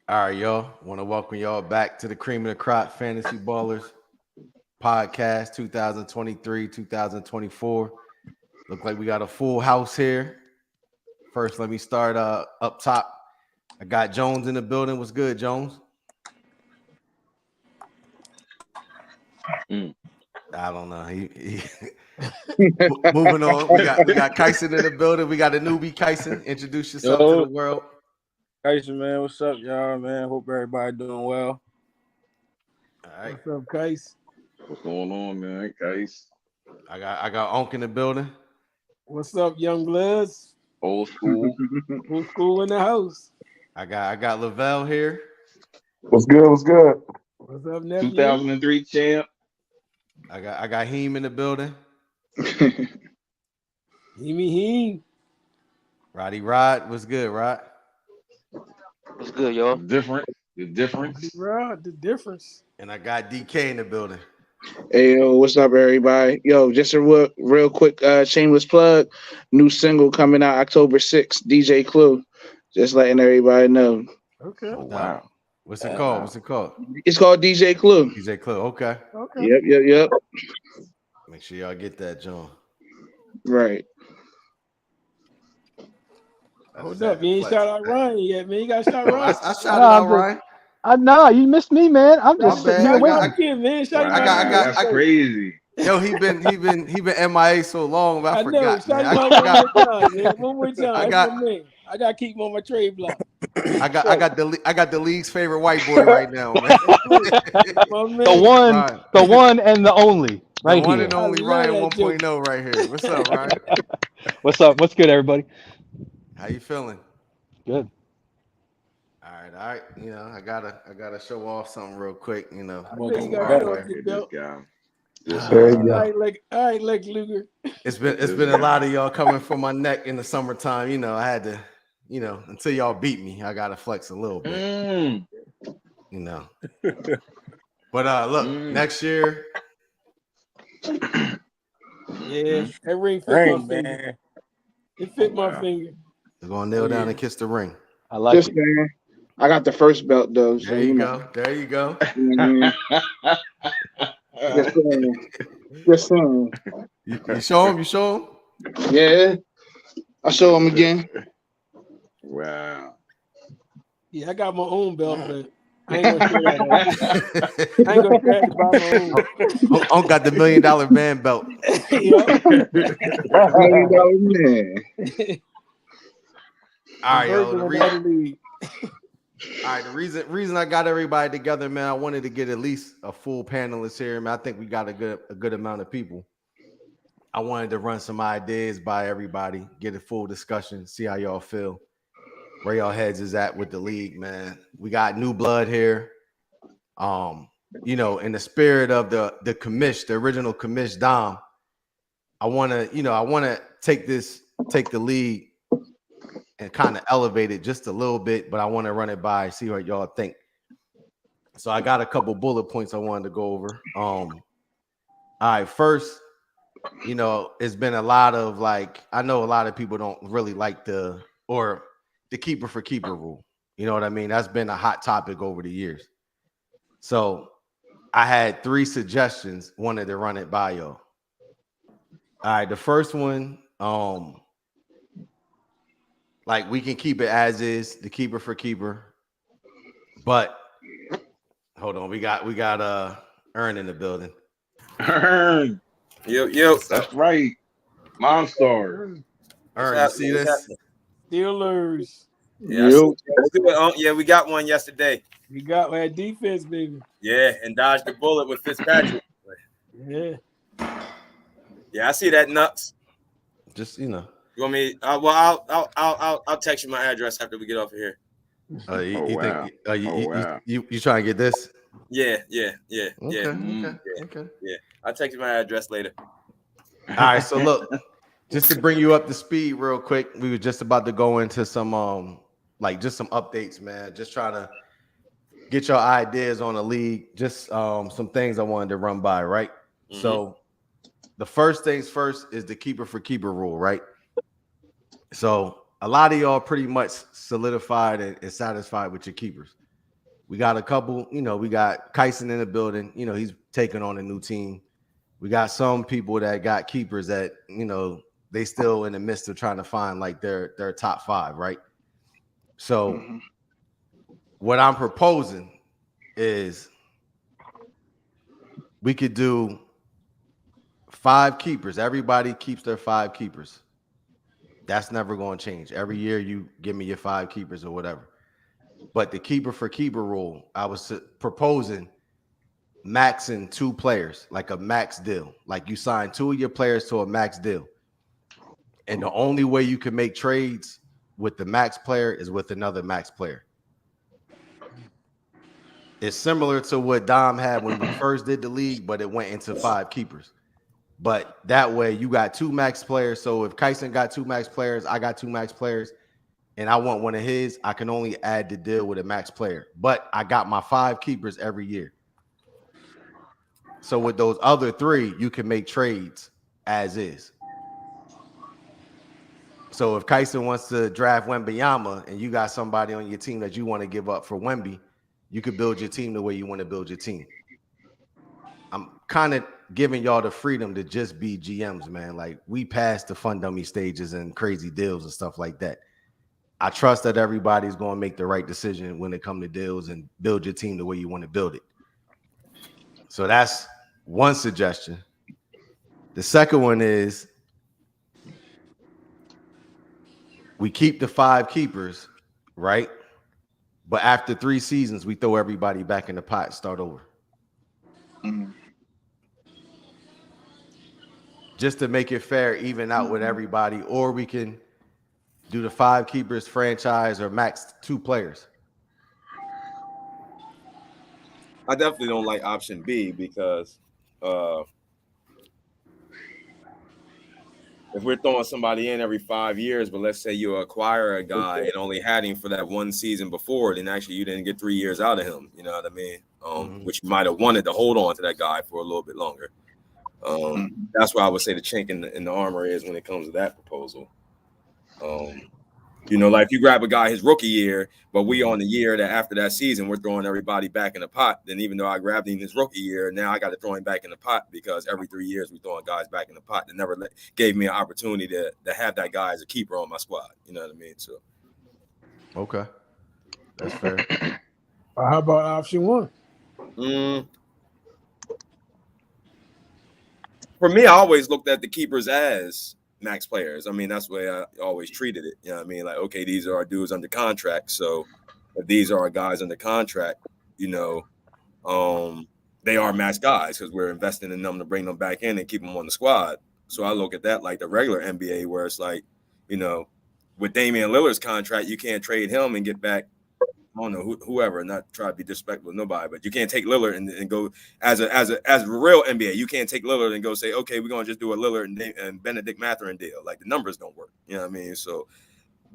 All right, y'all. Want to welcome y'all back to the Cream of the Crop Fantasy Ballers podcast 2023, 2024. Look like we got a full house here. First, let me start up top. I got Jones in the building. What's good, Jones? I don't know. Moving on. We got Kyson in the building. We got a newbie. Kyson, introduce yourself to the world. Kyson, man, what's up, y'all, man? Hope everybody doing well. All right. What's up, Kais? What's going on, man? Guys, I got Onk in the building. What's up, young bloods? old school. Who's cool in the house? I got Lavelle here. What's good? What's good? What's up, nephew? 2003 champ. I got Heem in the building. Heme. Roddy Rod. What's good, Rod? What's good, y'all? The difference. Bro, the difference. And I got DK in the building. Hey, yo, what's up, everybody? Yo, just a real quick shameless plug. New single coming out October 6th, DJ Clue. Just letting everybody know. Okay. Oh, wow. What's it called? What's it called? It's called DJ Clue. DJ Clue. Okay. Okay. Yep. Make sure y'all get that, John. Right. Hold up. You ain't shout out Ryan yet, man. You got to shout I Ryan. shouted out Ryan. Nah, you missed me, man. I'm just bad. sitting here waiting. Man. Shout Wow, him out. that's crazy. Yo, he been MIA so long, but I I know. forgot. Shout Man. him out one more time, man. One more time. I I got- got to keep him on my trade block. I got the league's favorite white boy right now, man. My man. The one and the only, right the one here. and only I Ryan love that 1.0 right here. What's up, Ryan? What's up? What's good, everybody? How you feeling? Good. All right. You know, I gotta show off something real quick. You know, I know you got Wow, to look at this belt. guy. There you All go. right, Lex Luger. it's been a lot of y'all coming for my neck in the summertime. You know, I had to, until y'all beat me, I gotta flex a little bit. You know. But look, next year, Yeah, that ring fit Dang, my finger. man. It fit my finger. we're gonna kneel down and kiss the ring. I like Just it. saying. I got the first belt, though. So, There you go. There you go. Just saying. You show him. You show him. Yeah. I'll show him again. Wow. Yeah, I got my own belt, but I ain't gonna say that. I ain't gonna brag about my own. Unc got the $1 million man belt. Man. All right, yo. Virgil in the other league. All right, the reason I got everybody together, man, I wanted to get at least a full panelist here, man. I think we got a good amount of people. I wanted to run some ideas by everybody, get a full discussion, see how y'all feel, where y'all heads is at with the league, man. We got new blood here. In the spirit of the commish, the original commish Dom, I wanna take the league and kind of elevate it just a little bit, but I want to run it by, see what y'all think. So I got a couple bullet points I wanted to go over. All right, first, it's been a lot of I know a lot of people don't really like the keeper for keeper rule. You know what I mean? That's been a hot topic over the years. So I had 3 suggestions, wanted to run it by y'all. All right, the first one, we can keep it as is, the keeper for keeper. But hold on, we got Earn in the building. Earn. Yo. That's right. Monster. Earn, you see this? Steelers. Yeah, that's good. Yeah, we got one yesterday. We got that defense, baby. Yeah, and dodged the bullet with Fitzpatrick. Yeah. Yeah, I see that nuts. Just You want me? I'll text you my address after we get off of here. Wow. You trying to get this? Yeah. Okay. I'll text you my address later. All right, so look, just to bring you up to speed real quick, we were just about to go into some just some updates, man. Just trying to get your ideas on the league. Just some things I wanted to run by, right? Mm-hmm. So the first things first is the keeper for keeper rule, right? So a lot of y'all pretty much solidified and satisfied with your keepers. We got a couple, we got Kyson in the building. He's taking on a new team. We got some people that got keepers that, they still in the midst of trying to find like their top 5, right? So what I'm proposing is we could do 5 keepers. Everybody keeps their 5 keepers. That's never going to change. Every year you give me your 5 keepers or whatever. But the keeper for keeper rule, I was proposing maxing 2 players, like a max deal. Like you sign 2 of your players to a max deal. And the only way you can make trades with the max player is with another max player. It's similar to what Dom had when we first did the league, but it went into 5 keepers. But that way you got 2 max players. So if Kyson got 2 max players, I got 2 max players, and I want one of his, I can only add the deal with a max player. But I got my 5 keepers every year. So with those other 3, you can make trades as is. So if Kyson wants to draft Wembanyama and you got somebody on your team that you want to give up for Wemby, you could build your team the way you want to build your team. I'm kind of giving y'all the freedom to just be GMs, man. Like, we passed the fun dummy stages and crazy deals and stuff like that. I trust that everybody's going to make the right decision when it comes to deals and build your team the way you want to build it. So that's one suggestion. The second one is we keep the 5 keepers, right? But after 3 seasons, we throw everybody back in the pot and start over. Just to make it fair, even out with everybody, or we can do the 5 keepers franchise or max 2 players. I definitely don't like option B because if we're throwing somebody in every 5 years, but let's say you acquire a guy and only had him for that 1 season before, then actually you didn't get 3 years out of him. You know what I mean? Which you might have wanted to hold on to that guy for a little bit longer. That's why I would say the chink in the armor is when it comes to that proposal. Like if you grab a guy his rookie year, but we on the year that after that season, we're throwing everybody back in the pot. Then even though I grabbed him his rookie year, now I got to throw him back in the pot because every 3 years we throwing guys back in the pot. That never gave me an opportunity to have that guy as a keeper on my squad. You know what I mean? So, okay, that's fair. How about option 1? For me, I always looked at the keepers as max players. I mean, that's the way I always treated it. You know what I mean? Like, okay, these are our dudes under contract. So if these are our guys under contract, they are max guys because we're investing in them to bring them back in and keep them on the squad. So I look at that like the regular NBA where it's like, with Damian Lillard's contract, you can't trade him and get back, I don't know, whoever, not try to be disrespectful to nobody, but you can't take Lillard and go as a real NBA. You can't take Lillard and go say, okay, we're going to just do a Lillard and Benedict Mathurin deal. Like, the numbers don't work. You know what I mean? So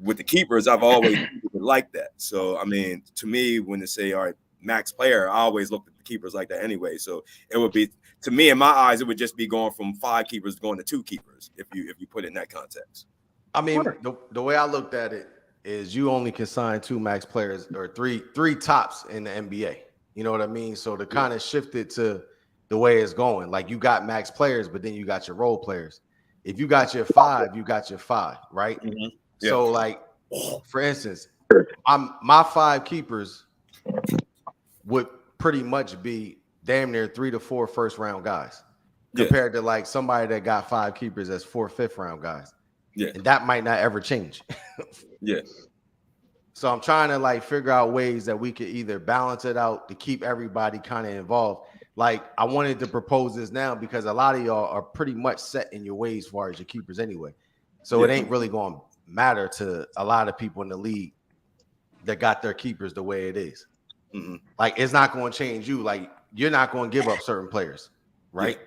with the keepers, I've always liked that. So, I mean, to me, when they say, all right, max player, I always look at the keepers like that anyway. So it would be, to me, in my eyes, it would just be going from 5 keepers going to 2 keepers if you put it in that context. I mean, the way I looked at it is you only can sign 2 max players or three tops in the NBA. You know what I mean? So to kind of shift it to the way it's going, like you got max players, but then you got your role players. If you got your 5, you got your 5, right? Mm-hmm. Yeah. So like, for instance, my 5 keepers would pretty much be damn near 3 to 4 first round guys compared to like somebody that got 5 keepers as 4 fifth round guys. Yeah. And that might not ever change. Yeah. So I'm trying to like figure out ways that we could either balance it out to keep everybody kind of involved. Like, I wanted to propose this now because a lot of y'all are pretty much set in your ways as far as your keepers anyway. So it ain't really going to matter to a lot of people in the league that got their keepers the way it is. Mm-hmm. Like, it's not going to change you. Like, you're not going to give up certain players, right?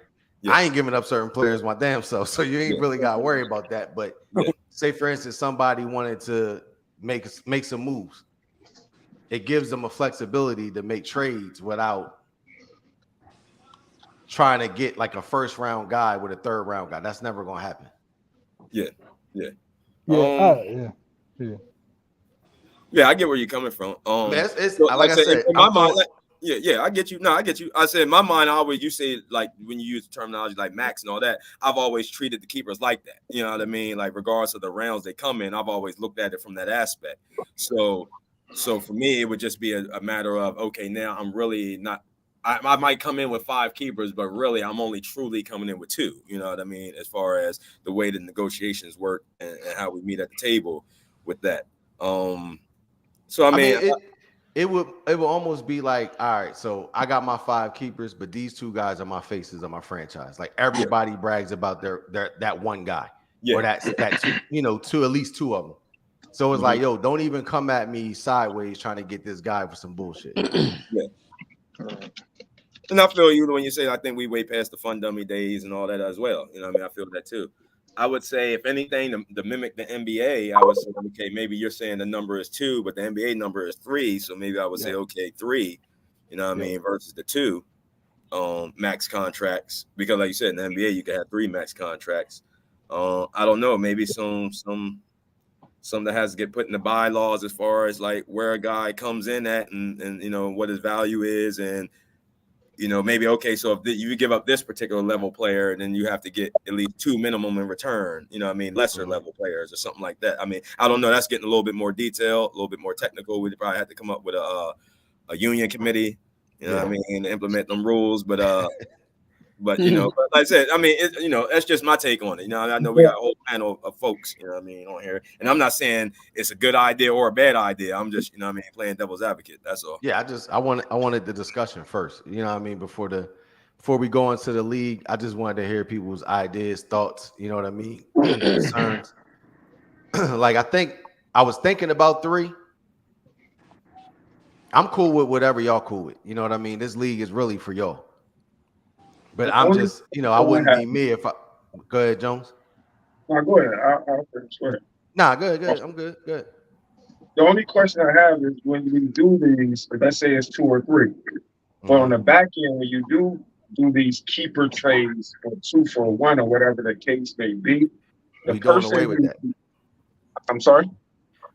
Yeah. I ain't giving up certain players my damn self, so you ain't really got to worry about that. But say, for instance, somebody wanted to make some moves. It gives them a flexibility to make trades without trying to get like a first round guy with a third round guy. That's never going to happen. Yeah. Yeah, I get where you're coming from. Man, it's so, like I said, in my I'm mind, going, yeah, I get you. No, I get you. I said in my mind, I always you say like when you use the terminology like max and all that, I've always treated the keepers like that. You know what I mean? Like regardless of the rounds they come in, I've always looked at it from that aspect. So for me, it would just be a matter of okay, now I'm really not. I might come in with 5 keepers, but really I'm only truly coming in with 2. You know what I mean? As far as the way the negotiations work and how we meet at the table with that. So I mean it would almost be like, all right, so I got my 5 keepers, but these 2 guys are my faces of my franchise. Like everybody brags about their that one guy, or that 2, you know, at least 2 of them. So it's like, yo, don't even come at me sideways trying to get this guy for some bullshit. Yeah. And I feel you when you say I think we way past the fun dummy days and all that as well. You know what I mean? I feel that too. I would say, if anything, to mimic the NBA, I would say, okay, maybe you're saying the number is 2, but the NBA number is 3. So maybe I would say, okay, 3, you know what I mean, versus the 2 max contracts. Because like you said, in the NBA, you can have 3 max contracts. I don't know, maybe some that has to get put in the bylaws as far as like where a guy comes in at and you know, what his value is, and you know, maybe, okay, so if you give up this particular level player, then you have to get at least 2 minimum in return, you know what I mean, lesser level players or something like that. I mean, I don't know. That's getting a little bit more detailed, a little bit more technical. We'd probably have to come up with a union committee, you know what I mean, to implement them rules. But you know, but like I said, I mean, you know, that's just my take on it. You know, I know we got a whole panel of folks, you know what I mean, on here. And I'm not saying it's a good idea or a bad idea. I'm just, you know what I mean, playing devil's advocate. That's all. Yeah, I wanted the discussion first. You know what I mean? Before we go into the league, I just wanted to hear people's ideas, thoughts, you know what I mean? Concerns. Like I was thinking about 3. I'm cool with whatever y'all cool with. You know what I mean? This league is really for y'all. But I'm just, you know, I wouldn't be me if I go ahead, Jones. No, go ahead. I'll finish. Go ahead. Nah, good. I'm good. Good. The only question I have is when you do these, let's say it's 2 or 3, but on the back end, when you do these keeper trades for 2 for 1 or whatever the case may be, we doing away with that. I'm sorry?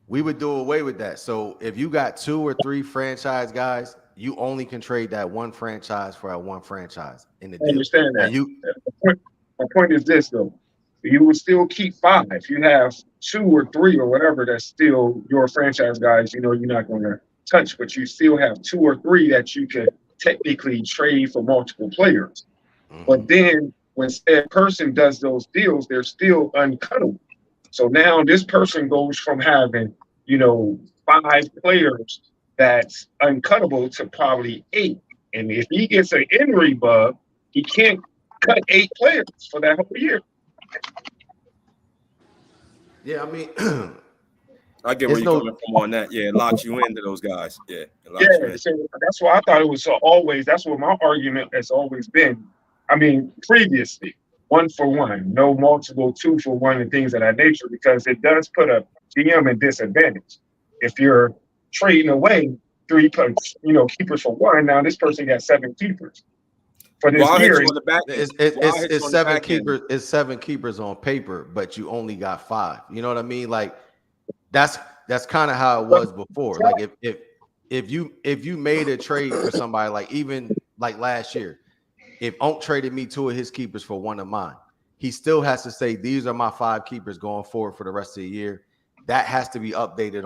We would do away with that. So if you got 2 or 3 franchise guys, you only can trade that one franchise for that one franchise in the deal. I understand that. And my point is this, though. You would still keep 5. If you have 2 or 3 or whatever, that's still your franchise guys, you know, you're not going to touch, but you still have 2 or 3 that you can technically trade for multiple players. But then when said person does those deals, they're still uncuttable. So now this person goes from having, you know, 5 players that's uncuttable to probably 8. And if he gets an injury bug, he can't cut 8 players for that whole year. yeah, I mean, I get where you're coming from on that. Yeah, it locks you into those guys. Yeah, so that's why I thought it was always. That's what my argument has always been. I mean, previously, 1 for 1, no multiple 2 for 1 and things of that nature, because it does put a GM in disadvantage. If you're trading away 3, keepers for 1, now this person got 7 keepers. For this year, it's 7 keepers. It's 7 keepers on paper, but you only got 5. You know what I mean? Like that's kind of how it was before. Like if you made a trade for somebody, like even like last year, if Onk traded me 2 of his keepers for 1 of mine, he still has to say these are my 5 keepers going forward for the rest of the year. That has to be updated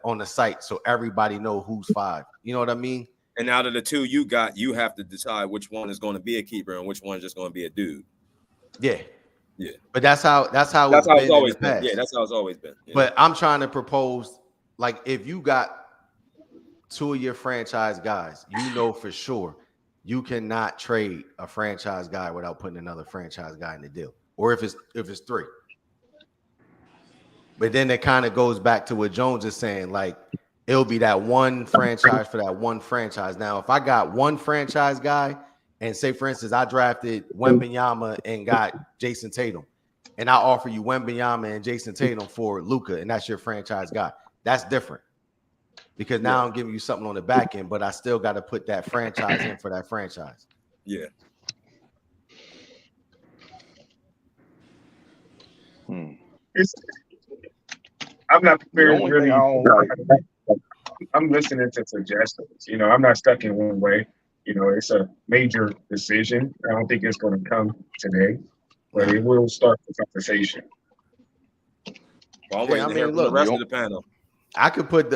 on the site so everybody know who's 5. You know what I mean? And out of the 2 you got, you have to decide which one is going to be a keeper and which one is just going to be a dude. Yeah. Yeah. But that's how it's always been. Past. Yeah, that's how it's always been. Yeah. But I'm trying to propose, like, if you got 2 of your franchise guys, you know for sure you cannot trade a franchise guy without putting another franchise guy in the deal. Or if it's 3. But then it kind of goes back to what Jones is saying, like it'll be that one franchise for that one franchise. Now, if I got one franchise guy, and say, for instance, I drafted Wembanyama and got Jason Tatum, and I offer you Wembanyama and Jason Tatum for Luka, and that's your franchise guy, that's different. Because now I'm giving you something on the back end, but I still got to put that franchise in for that franchise. Yeah. I'm not prepared really. I'm listening to suggestions. You know, I'm not stuck in one way. You know, it's a major decision. I don't think it's going to come today, but it will start the conversation. Well, I'm Yeah, waiting I to hear mean, from the look, rest of the panel. I could put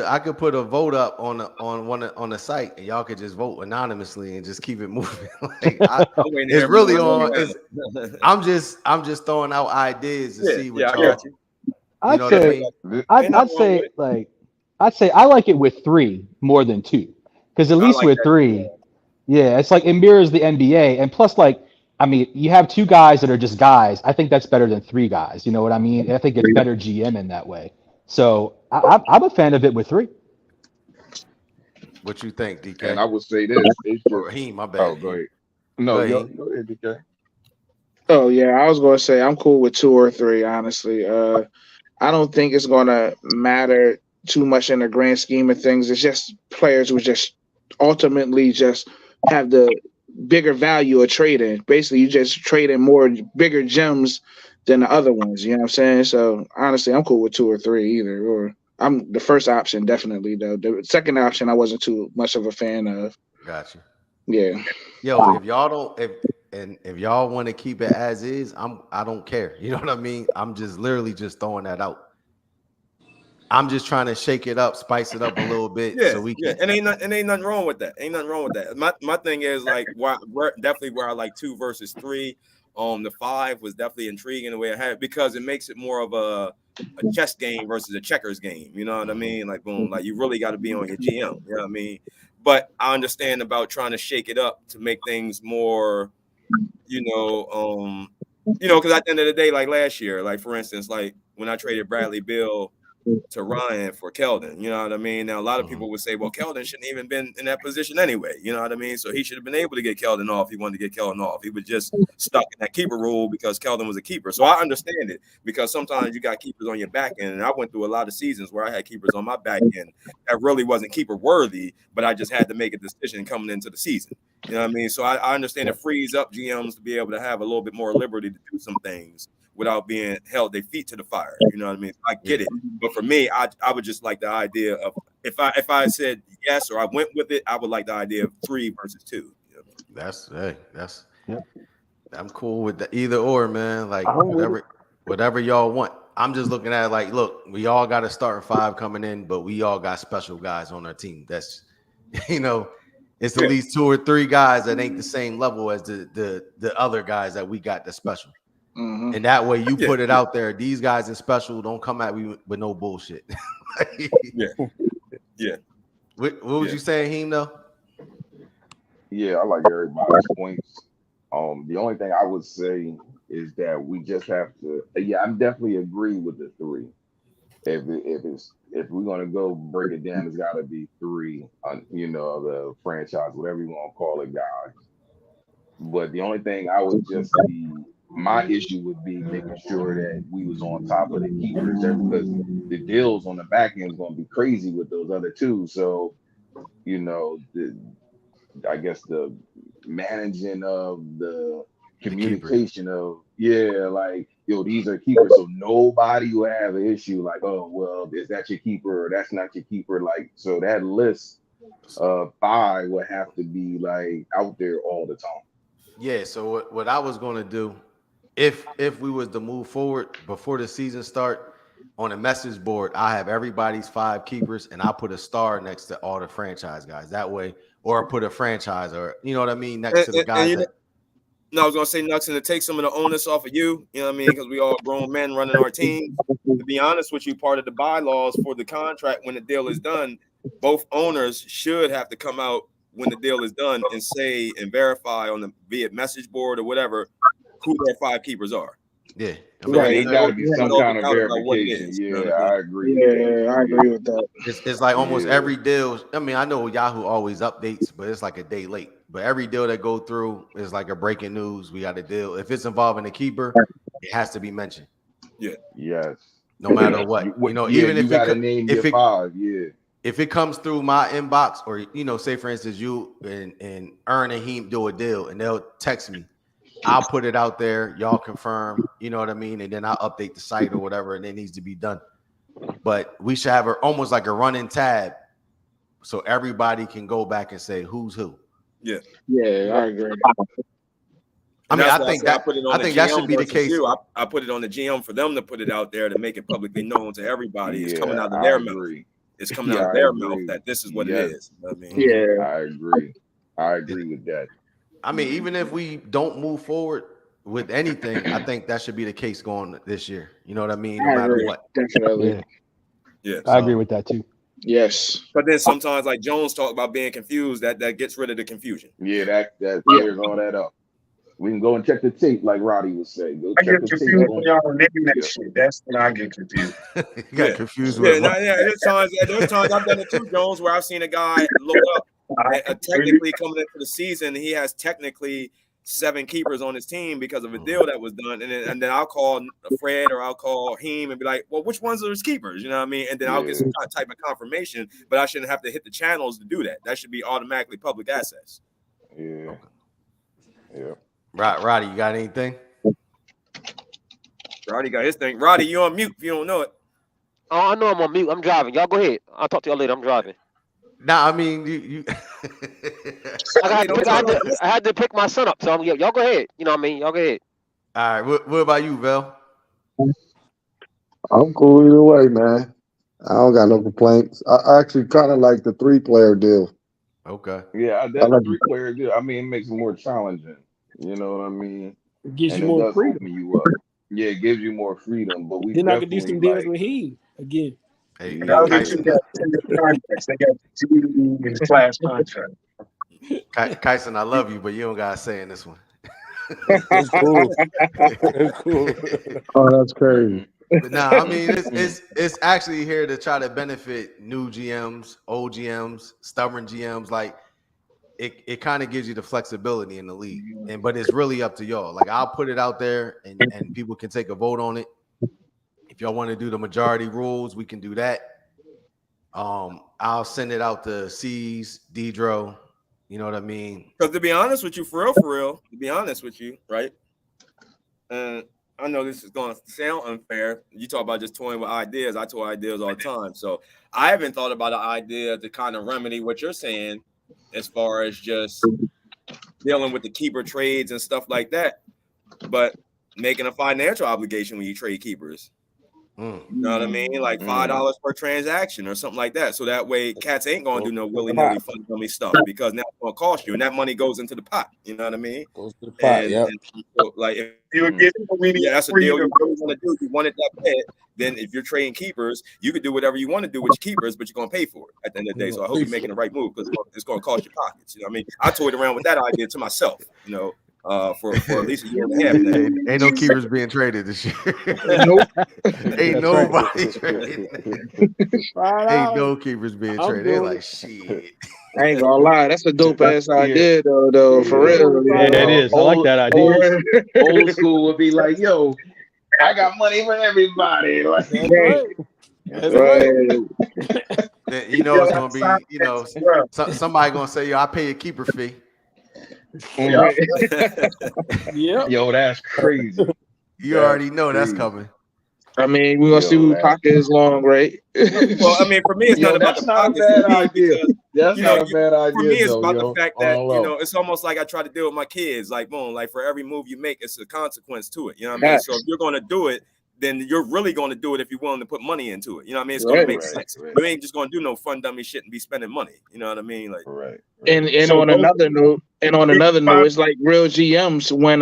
a vote up on the site, and y'all could just vote anonymously and just keep it moving. Like, I'm waiting to it's hear from really the on. rest It's, of the panel. I'm just throwing out ideas to see what I y'all. got you. I'd know what I say, mean? I'd say I like it with 3 more than 2, because at least like with that. 3, yeah, it's like it mirrors the NBA, and plus, like, I mean, you have 2 guys that are just guys. I think that's better than 3 guys. You know what I mean? I think it's better GM in that way. So I'm a fan of it with 3. What you think, DK? And I would say this. It's Or just, Raheem, my bad. oh, go ahead. No, Go ahead. go ahead, DK. Oh yeah, I was gonna say I'm cool with 2 or 3. Honestly, I don't think it's gonna matter too much in the grand scheme of things. It's just players who just ultimately just have the bigger value of trading. Basically, you just trading more bigger gems than the other ones. You know what I'm saying? So honestly, I'm cool with 2 or 3 either. Or I'm the first option definitely though. The second option I wasn't too much of a fan of. Got you. Yeah. Yo, if y'all don't, if y'all want to keep it as is, I don't care. You know what I mean? I'm just literally just throwing that out. I'm just trying to shake it up, spice it up a little bit, so we can. And ain't nothing wrong with that. Ain't nothing wrong with that. My thing is like definitely where I like 2 versus 3. The 5 was definitely intriguing the way I had it, because it makes it more of a chess game versus a checkers game. You know what I mean? Like boom, like you really got to be on your GM. You know what I mean? But I understand about trying to shake it up to make things more, because at the end of the day, like last year, like for instance, like when I traded Bradley Beal to Ryan for Keldon, you know what I mean? Now a lot of people would say, well, Keldon shouldn't even been in that position anyway, you know what I mean? So he should have been able to get Keldon off. He wanted to get Keldon off. He was just stuck in that keeper rule because Keldon was a keeper. So I understand it, because sometimes you got keepers on your back end, and I went through a lot of seasons where I had keepers on my back end that really wasn't keeper worthy, but I just had to make a decision coming into the season. You know what I mean? So I understand it frees up GMs to be able to have a little bit more liberty to do some things without being held their feet to the fire. You know what I mean? I get it. But for me, I would just like the idea of, if I said yes or I went with it, I would like the idea of 3 versus 2. You know? That's I'm cool with the either or, man. Like I'm whatever y'all want. I'm just looking at it like, look, we all got a starting 5 coming in, but we all got special guys on our team. That's it's at least 2 or 3 guys that ain't the same level as the other guys that we got that's special. Mm-hmm. And that way you put it out there. These guys in special don't come at me with no bullshit. Yeah. What was you saying, Heem, though? Yeah, I like everybody's points. The only thing I would say is that we just have to. Yeah, I'm definitely agree with the 3. If we're gonna go break it down, it's got to be 3. The franchise, whatever you want to call it, guys. But the only thing I would just be, my issue would be making sure that we was on top of the keepers there, because the deals on the back end is going to be crazy with those other 2. So, I guess the managing of the communication of, these are keepers. So nobody will have an issue like, oh, well, is that your keeper or that's not your keeper? Like, so that list of 5 would have to be like out there all the time. Yeah. So what I was going to do, if we was to move forward before the season start, on a message board, I have everybody's 5 keepers, and I put a star next to all the franchise guys. That way, or put a franchise, or you know what I mean, next to the guys. I was gonna say, Nux, and to take some of the onus off of you, you know what I mean, because we all grown men running our team. To be honest with you, part of the bylaws for the contract when the deal is done, both owners should have to come out when the deal is done and say and verify on the be it message board or whatever who their 5 keepers are. Yeah, There's got to be some kind of verification. Yeah, I agree. Yeah, I agree with that. It's like almost every deal. I mean, I know Yahoo always updates, but it's like a day late. But every deal that go through is like a breaking news. We got a deal. If it's involving a keeper, it has to be mentioned. Yeah. Yes. No matter what. Even if gotta name your 5. Yeah. If it comes through my inbox, or say for instance, you and Ern and Heem do a deal, and they'll text me. I'll put it out there. Y'all confirm, you know what I mean? And then I'll update the site or whatever, and it needs to be done. But we should have almost like a running tab so everybody can go back and say who's who. Yeah, I agree. I mean, That's I why think said that put it on I the think that GM should be the versus case. you. I put it on the GM for them to put it out there to make it publicly known to everybody. It's coming Yeah, out of I their mouth. agree. It's coming Yeah, out of I their agree. mouth that this is what Yes. it is. You know what I mean? Yeah, I agree. I agree with that. I mean, even if we don't move forward with anything, I think that should be the case going this year. You know what I mean? No I matter agree. what. Definitely. Yeah, Yeah. I agree with that too. Yes. But then sometimes, like Jones talked about being confused, that gets rid of the confusion. Yeah, that clears all that up. We can go and check the tape, like Roddy was saying. Go I check get the confused tape. when y'all name that Yeah. shit. That's when I get confused. You got confused Yeah, with there's times I've done it too, Jones, where I've seen a guy look up technically coming into the season, he has technically 7 keepers on his team because of a deal that was done, and then I'll call Fred or I'll call Heem and be like, well, which ones are his keepers? You know what I mean? And then I'll get some type of confirmation, but I shouldn't have to hit the channels to do that. That should be automatically public access. Yeah. Yeah. Roddy, you got anything? Roddy got his thing. Roddy, you on mute if you don't know it. Oh, I know I'm on mute. I'm driving. Y'all go ahead. I'll talk to y'all later. I'm driving. Nah, I mean you I had to pick my son up. So y'all go ahead. You know what I mean? Y'all go ahead. All right, what about you, Vel? I'm cool either way, man. I don't got no complaints. I actually kind of like the 3-player deal. Okay. Yeah, that's a 3-player deal. I mean, it makes it more challenging. You know what I mean? It gives And you it more does freedom. open you up. Yeah, it gives you more freedom. But we Then I could do some definitely deals with him again. Hey, Now that you got 10 contracts, they got 2 in class contract. Kyson, I love you, but you don't gotta say in this one. It's cool. It's cool. Oh, that's crazy. But nah, I mean it's actually here to try to benefit new GMs, old GMs, stubborn GMs. Like it kind of gives you the flexibility in the league, but it's really up to y'all. Like I'll put it out there, and people can take a vote on it. If y'all want to do the majority rules, we can do that. I'll send it out to C's, Dedro. You know what I mean? Because to be honest with you, for real, to be honest with you, right? I know this is going to sound unfair. You talk about just toying with ideas. I toy ideas all the time. So I haven't thought about an idea to kind of remedy what you're saying as far as just dealing with the keeper trades and stuff like that, but making a financial obligation when you trade keepers. You know what I mean? Like $5 per transaction or something like that. So that way cats ain't gonna do no willy-nilly fun dummy stuff because now it's gonna cost you and that money goes into the pot. You know what I mean? Goes to the pot, And yep. so, like if You would get that's a deal you really want to do. You want it that bad. Then if you're trading keepers, you could do whatever you want to do with your keepers, but you're gonna pay for it at the end of the day. So I hope you're making the right move because it's gonna cost your pockets. You know what I mean? I toyed around with that idea to myself, you know, for at least a year and a half now. Ain't no keepers being traded this year. Nope. Ain't nobody trading. Right Ain't out. no keepers being I'm traded. They're doing like it. shit. I ain't gonna lie, that's a dope ass idea though, for real. Yeah, it is. I like that idea. Old school would be like, yo, I got money for everybody. Like, That's right. That's right. Then, you know it's gonna be, you know, somebody gonna say, yo, I pay a keeper fee. Yep. yo, that's crazy. You already know that's coming. I mean, we're gonna see who pocket is long, right? Well, I mean, for me, it's not about the pockets. For me, because, That's you know, not a bad idea. for me, it's though, about yo. the fact that, On the you low. know, it's almost like I try to deal with my kids. Like, boom, like for every move you make, it's a consequence to it. You know what I mean? So if you're going to do it, then you're really going to do it if you're willing to put money into it. You know what I mean? It's going to make sense. You ain't just going to do no fun dummy shit and be spending money. You know what I mean? Like, And So on those- another note, it's like real GMs when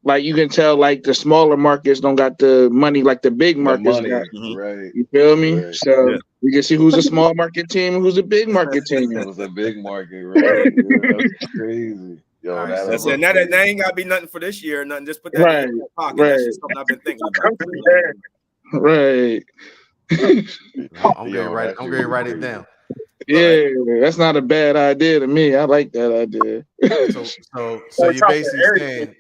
like you can tell like the smaller markets don't got the money like the big markets money, got. right? You feel me? Right. So Yeah. we can see who's a small market team and who's a big market team. It was a big market, right? Yeah, that's crazy. Yo, All right, that's so it. That ain't got to be nothing for this year. Nothing. Just put that Right, in your pocket. That's right. just something I've been thinking about. Right. I'm getting write it down. Yeah, that's not a bad idea to me. I like that idea. So you're basically saying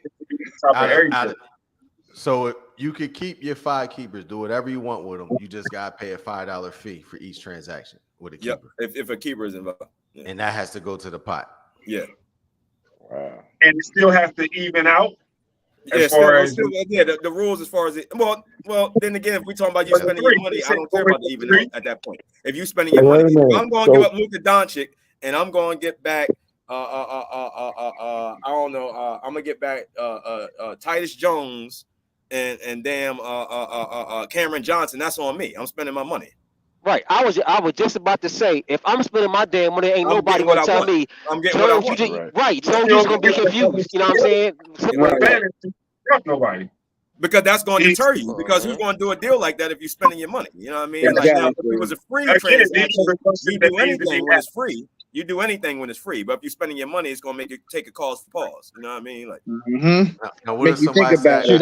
so you could keep your 5 keepers, do whatever you want with them. You just gotta pay a $5 fee for each transaction with a keeper. Yep. If a keeper is involved. Yeah. And that has to go to the pot. Yeah. Wow. and it still has to even out. Yeah, As far as the rules as far as it. Well, then again, if we talking about you But the spending three, your money, you I said don't care over about the even three. out at that point. If you spending your Hey, money, wait a minute. if I'm going to So- give up Luka Doncic and I'm going to get back, I don't know, I'm gonna get back Titus Jones and damn Cameron Johnson. That's on me. I'm spending my money. Right. I was just about to say, if I'm spending my damn money, ain't I'm nobody getting what gonna I tell want. me, I'm getting what I Jones, you want. just Right. Jones, you just gonna be confused. You know what I'm saying? Simple Right. as that. Advantage to trust nobody. Because that's going to deter you. Come on, Because who's man. going to do a deal like that if you're spending your money? You know what I mean? Like now, if it was a free Again, these transaction, are the questions you that do needs to be anything when asked. it's free. You do anything when it's free. But if you're spending your money, it's going to make you take a cause for pause. You know what I mean? Like, Now, what Make if you think somebody about say? it.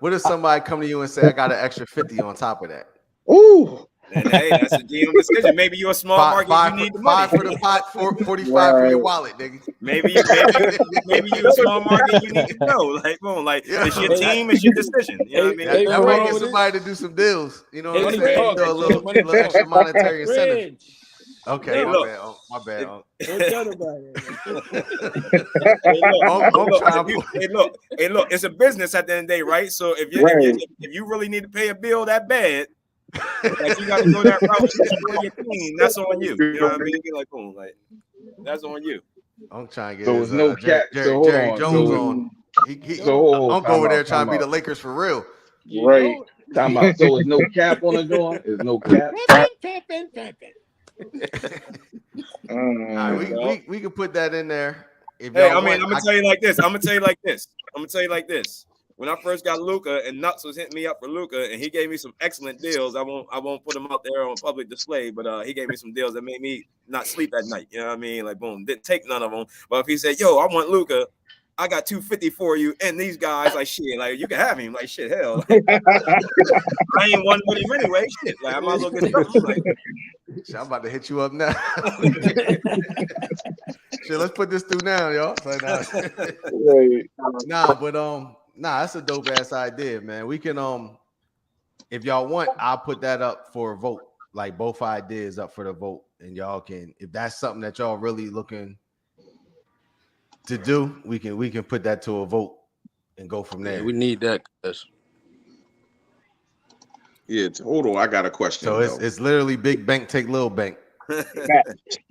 What if somebody come to you and say, "I got an extra 50 on top of that"? Ooh. and hey, that's a GM decision. Maybe you're a small market. You need the money. Five for the pot, 45 for your Right. wallet, nigga. Maybe you a small market. You need to know. Like, boom, like Yeah. it's your team. It's your decision. You know what I mean? Hey, That hold might on get with somebody to do some deals. You know Hey, what I'm money saying? talk. Throw a little Money talk. extra monetary incentive. Reg, Okay, Hey, my look. bad. My bad. don't tell nobody. Hey, look, it's a business at the end of the day, right? So if you really need to pay a bill that bad, like you got to go that route to destroy your team, that's on you. You know what I mean? You're like, boom, like that's on you. I'm trying to get So his, it's no cap. So hold Jerry on. Jones So, on. so I'm over there trying time to be the out. Lakers for real. Right. Time out. So it's no cap on the joint. There's no cap. All right, we can put that in there. If Hey, y'all I mean, want, I'm gonna tell you like this. When I first got Luka and Nuts was hitting me up for Luka, and he gave me some excellent deals. I won't put them out there on public display, but he gave me some deals that made me not sleep at night. You know what I mean? Like, boom, didn't take none of them. But if he said, "Yo, I want Luka," I got 250 for you, and these guys like shit, like you can have him, like shit, hell, like, I ain't one with him anyway, shit, like I might as well get something. Like, shit, I'm about to hit you up now. Shit, let's put this through now, y'all. Like, nah, that's a dope ass idea, man. We can if y'all want, I'll put that up for a vote. Like both ideas up for the vote, and y'all can, if that's something that y'all really looking to do, we can put that to a vote and go from there. Yeah, we need that, cuz. Yeah, hold on. I got a question. So it's literally big bank take little bank.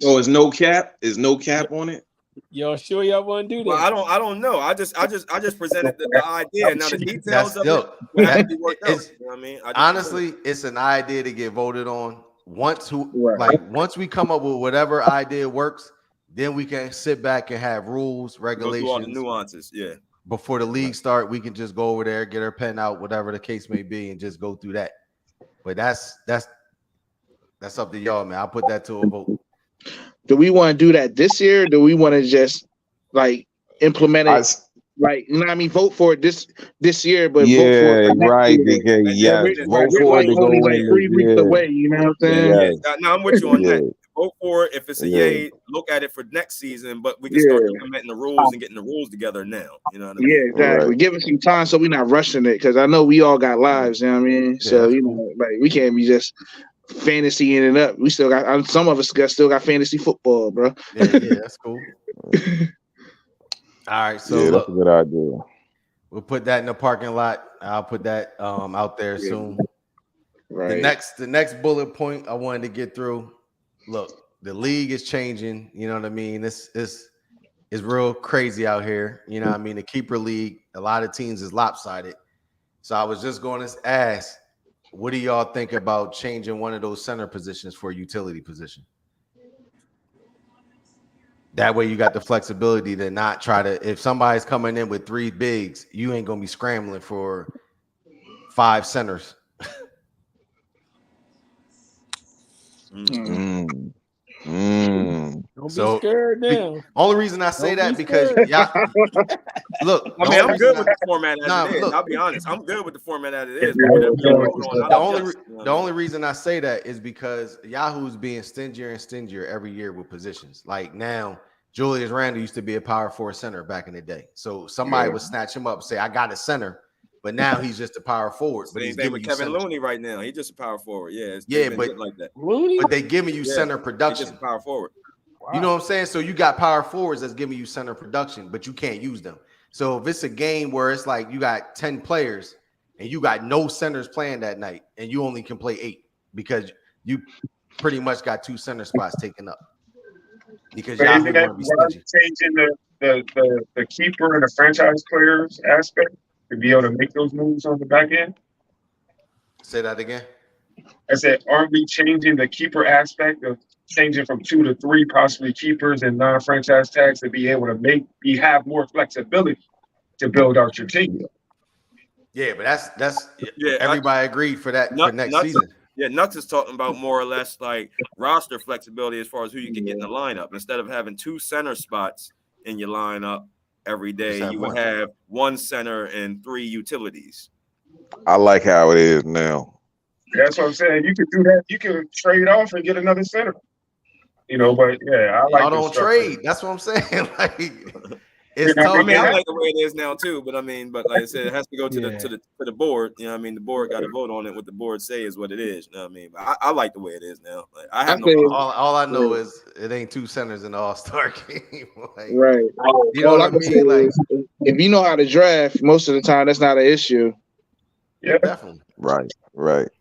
So is no cap? Is no cap on it? Y'all sure y'all want to do that? Well, I don't know. I just presented the idea. Now the details of it will have to be worked out. You know what I mean? Honestly, it's an idea to get voted on. Once we come up with whatever idea works, then we can sit back and have rules, regulations, go through all the nuances. Yeah. Before the league start, we can just go over there, get our pen out, whatever the case may be, and just go through that. But that's up to y'all, man. I'll put that to a vote. Do we want to do that this year? Or do we want to just like implement it? Like, you know what I mean? Vote for it this year, but vote for it next right. year. Yes, vote We're for like it to go only in. like 3 weeks away. You know what I'm saying? Yeah. No, I'm with you on that. Vote for it. If it's a yay, look at it for next season. But we can start implementing the rules and getting the rules together now. You know what I mean? Yeah, exactly. Give us some time so we're not rushing it, because I know we all got lives. You know what I mean? So like we can't be just fantasying it up. We still got some of us still got fantasy football, bro. Yeah, that's cool. All right, so that's a good idea. We'll put that in the parking lot. I'll put that out there soon. Right. The next bullet point I wanted to get through. Look, the league is changing. You know what I mean? This is real crazy out here. You know what I mean? The keeper league, a lot of teams is lopsided. So I was just going to ask, what do y'all think about changing one of those center positions for a utility position? That way you got the flexibility to not try to, if somebody's coming in with 3 bigs, you ain't going to be scrambling for 5 centers. Don't be scared now. Only reason I say that because look, I mean, I'm good with the format as it is. I'll be honest. I'm good with the format as it is. The only reason I say that is because Yahoo's being stingier and stingier every year with positions. Like now, Julius Randle used to be a power forward center back in the day. So somebody would snatch him up and say, I got a center. But now he's just a power forward. But he's giving with you Kevin center. Looney right now. He's just a power forward. Yeah, but like that. But they giving you center production. He's just a power forward. Wow. You know what I'm saying? So you got power forwards that's giving you center production, but you can't use them. So if it's a game where it's like you got 10 players and you got no centers playing that night, and you only can play 8 because you pretty much got 2 center spots taken up. Because But Yahoo isn't that want to be why stingy. changing the keeper and the franchise players aspect to be able to make those moves on the back end? Say that again. I said, aren't we changing the keeper aspect of changing from 2 to 3 possibly keepers and non-franchise tags to be able to have more flexibility to build out your team? Yeah, but that's Yeah, everybody agreed for that for Nut- next Nuts, season. Yeah, Nuts is talking about more or less like roster flexibility as far as who you can get in the lineup. Instead of having 2 center spots in your lineup every day, have you would one. have 1 center and 3 utilities. I like how it is now. That's what I'm saying. You could do that. You could trade off and get another center. But yeah, I like Y'all this don't stuff. trade. That's what I'm saying. Like it's Yeah, tough. I mean, I man. like the way it is now too, but like I said, it has to go to Yeah. the board. You know what I mean? The board got to vote on it. What the board say is what it is. You know what I mean? But I like the way it is now. Like, I have no problem. all I know is it ain't 2 centers in the All-Star game. Like, Right. you know All what I I can say mean? Like, is, if you know how to draft, most of the time that's not an issue. Yeah. definitely. Right.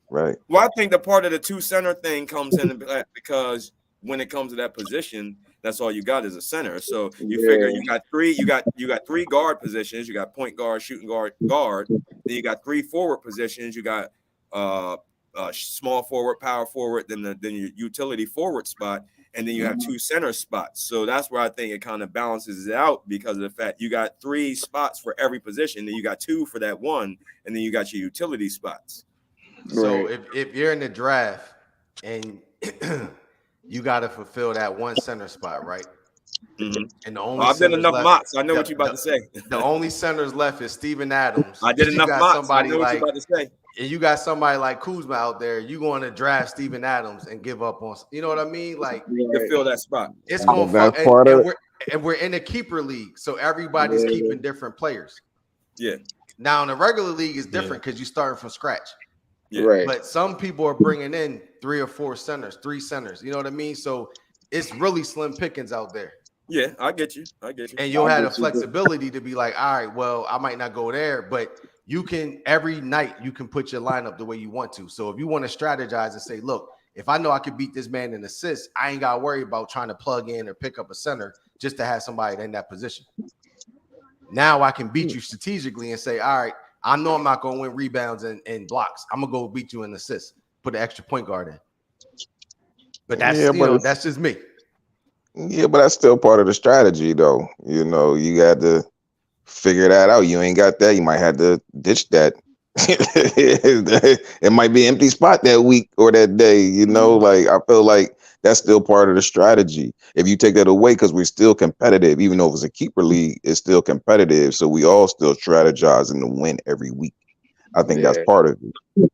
Well, I think the part of the 2 center thing comes in because when it comes to that position, that's all you got is a center. So you figure you got 3 guard positions. You got point guard, shooting guard. Then you got 3 forward positions. You got small forward, power forward, then your utility forward spot, and then you have 2 center spots. So that's where I think it kind of balances it out because of the fact you got 3 spots for every position, then you got 2 for that one, and then you got your utility spots. So if you're in the draft and you got to fulfill that 1 center spot, right? Mm-hmm. And the only Well, I've done centers enough left- mocks. I know what you're about to say. The only centers left is Steven Adams. I did You enough got mocks. I somebody know what you're like, about to say. and you got somebody like Kuzma out there. You going to draft Steven Adams and give up on? You know what I mean? Like To fill that spot. it's going to That's fuck. part of And we're in a keeper league, so everybody's keeping different players. Yeah. Now in the regular league is different because you starting from scratch. Yeah. Right. But some people are bringing in 3 or 4 centers, 3 centers. You know what I mean? So it's really slim pickings out there. Yeah, I get you. And you'll have the flexibility to be like, all right, well, I might not go there, but you can every night you can put your lineup the way you want to. So if you want to strategize and say, look, if I know I could beat this man in assists, I ain't got to worry about trying to plug in or pick up a center just to have somebody in that position. Now I can beat you strategically and say, all right, I know I'm not going to win rebounds and blocks. I'm going to go beat you in assists, put an extra point guard in. But that's, that's just me. Yeah, but that's still part of the strategy, though. You got to figure that out. You ain't got that. You might have to ditch that. It might be an empty spot that week or that day. Like I feel like that's still part of the strategy. If you take that away, because we're still competitive, even though it's a keeper league, it's still competitive. So we all still strategizing to win every week. I think that's part of it.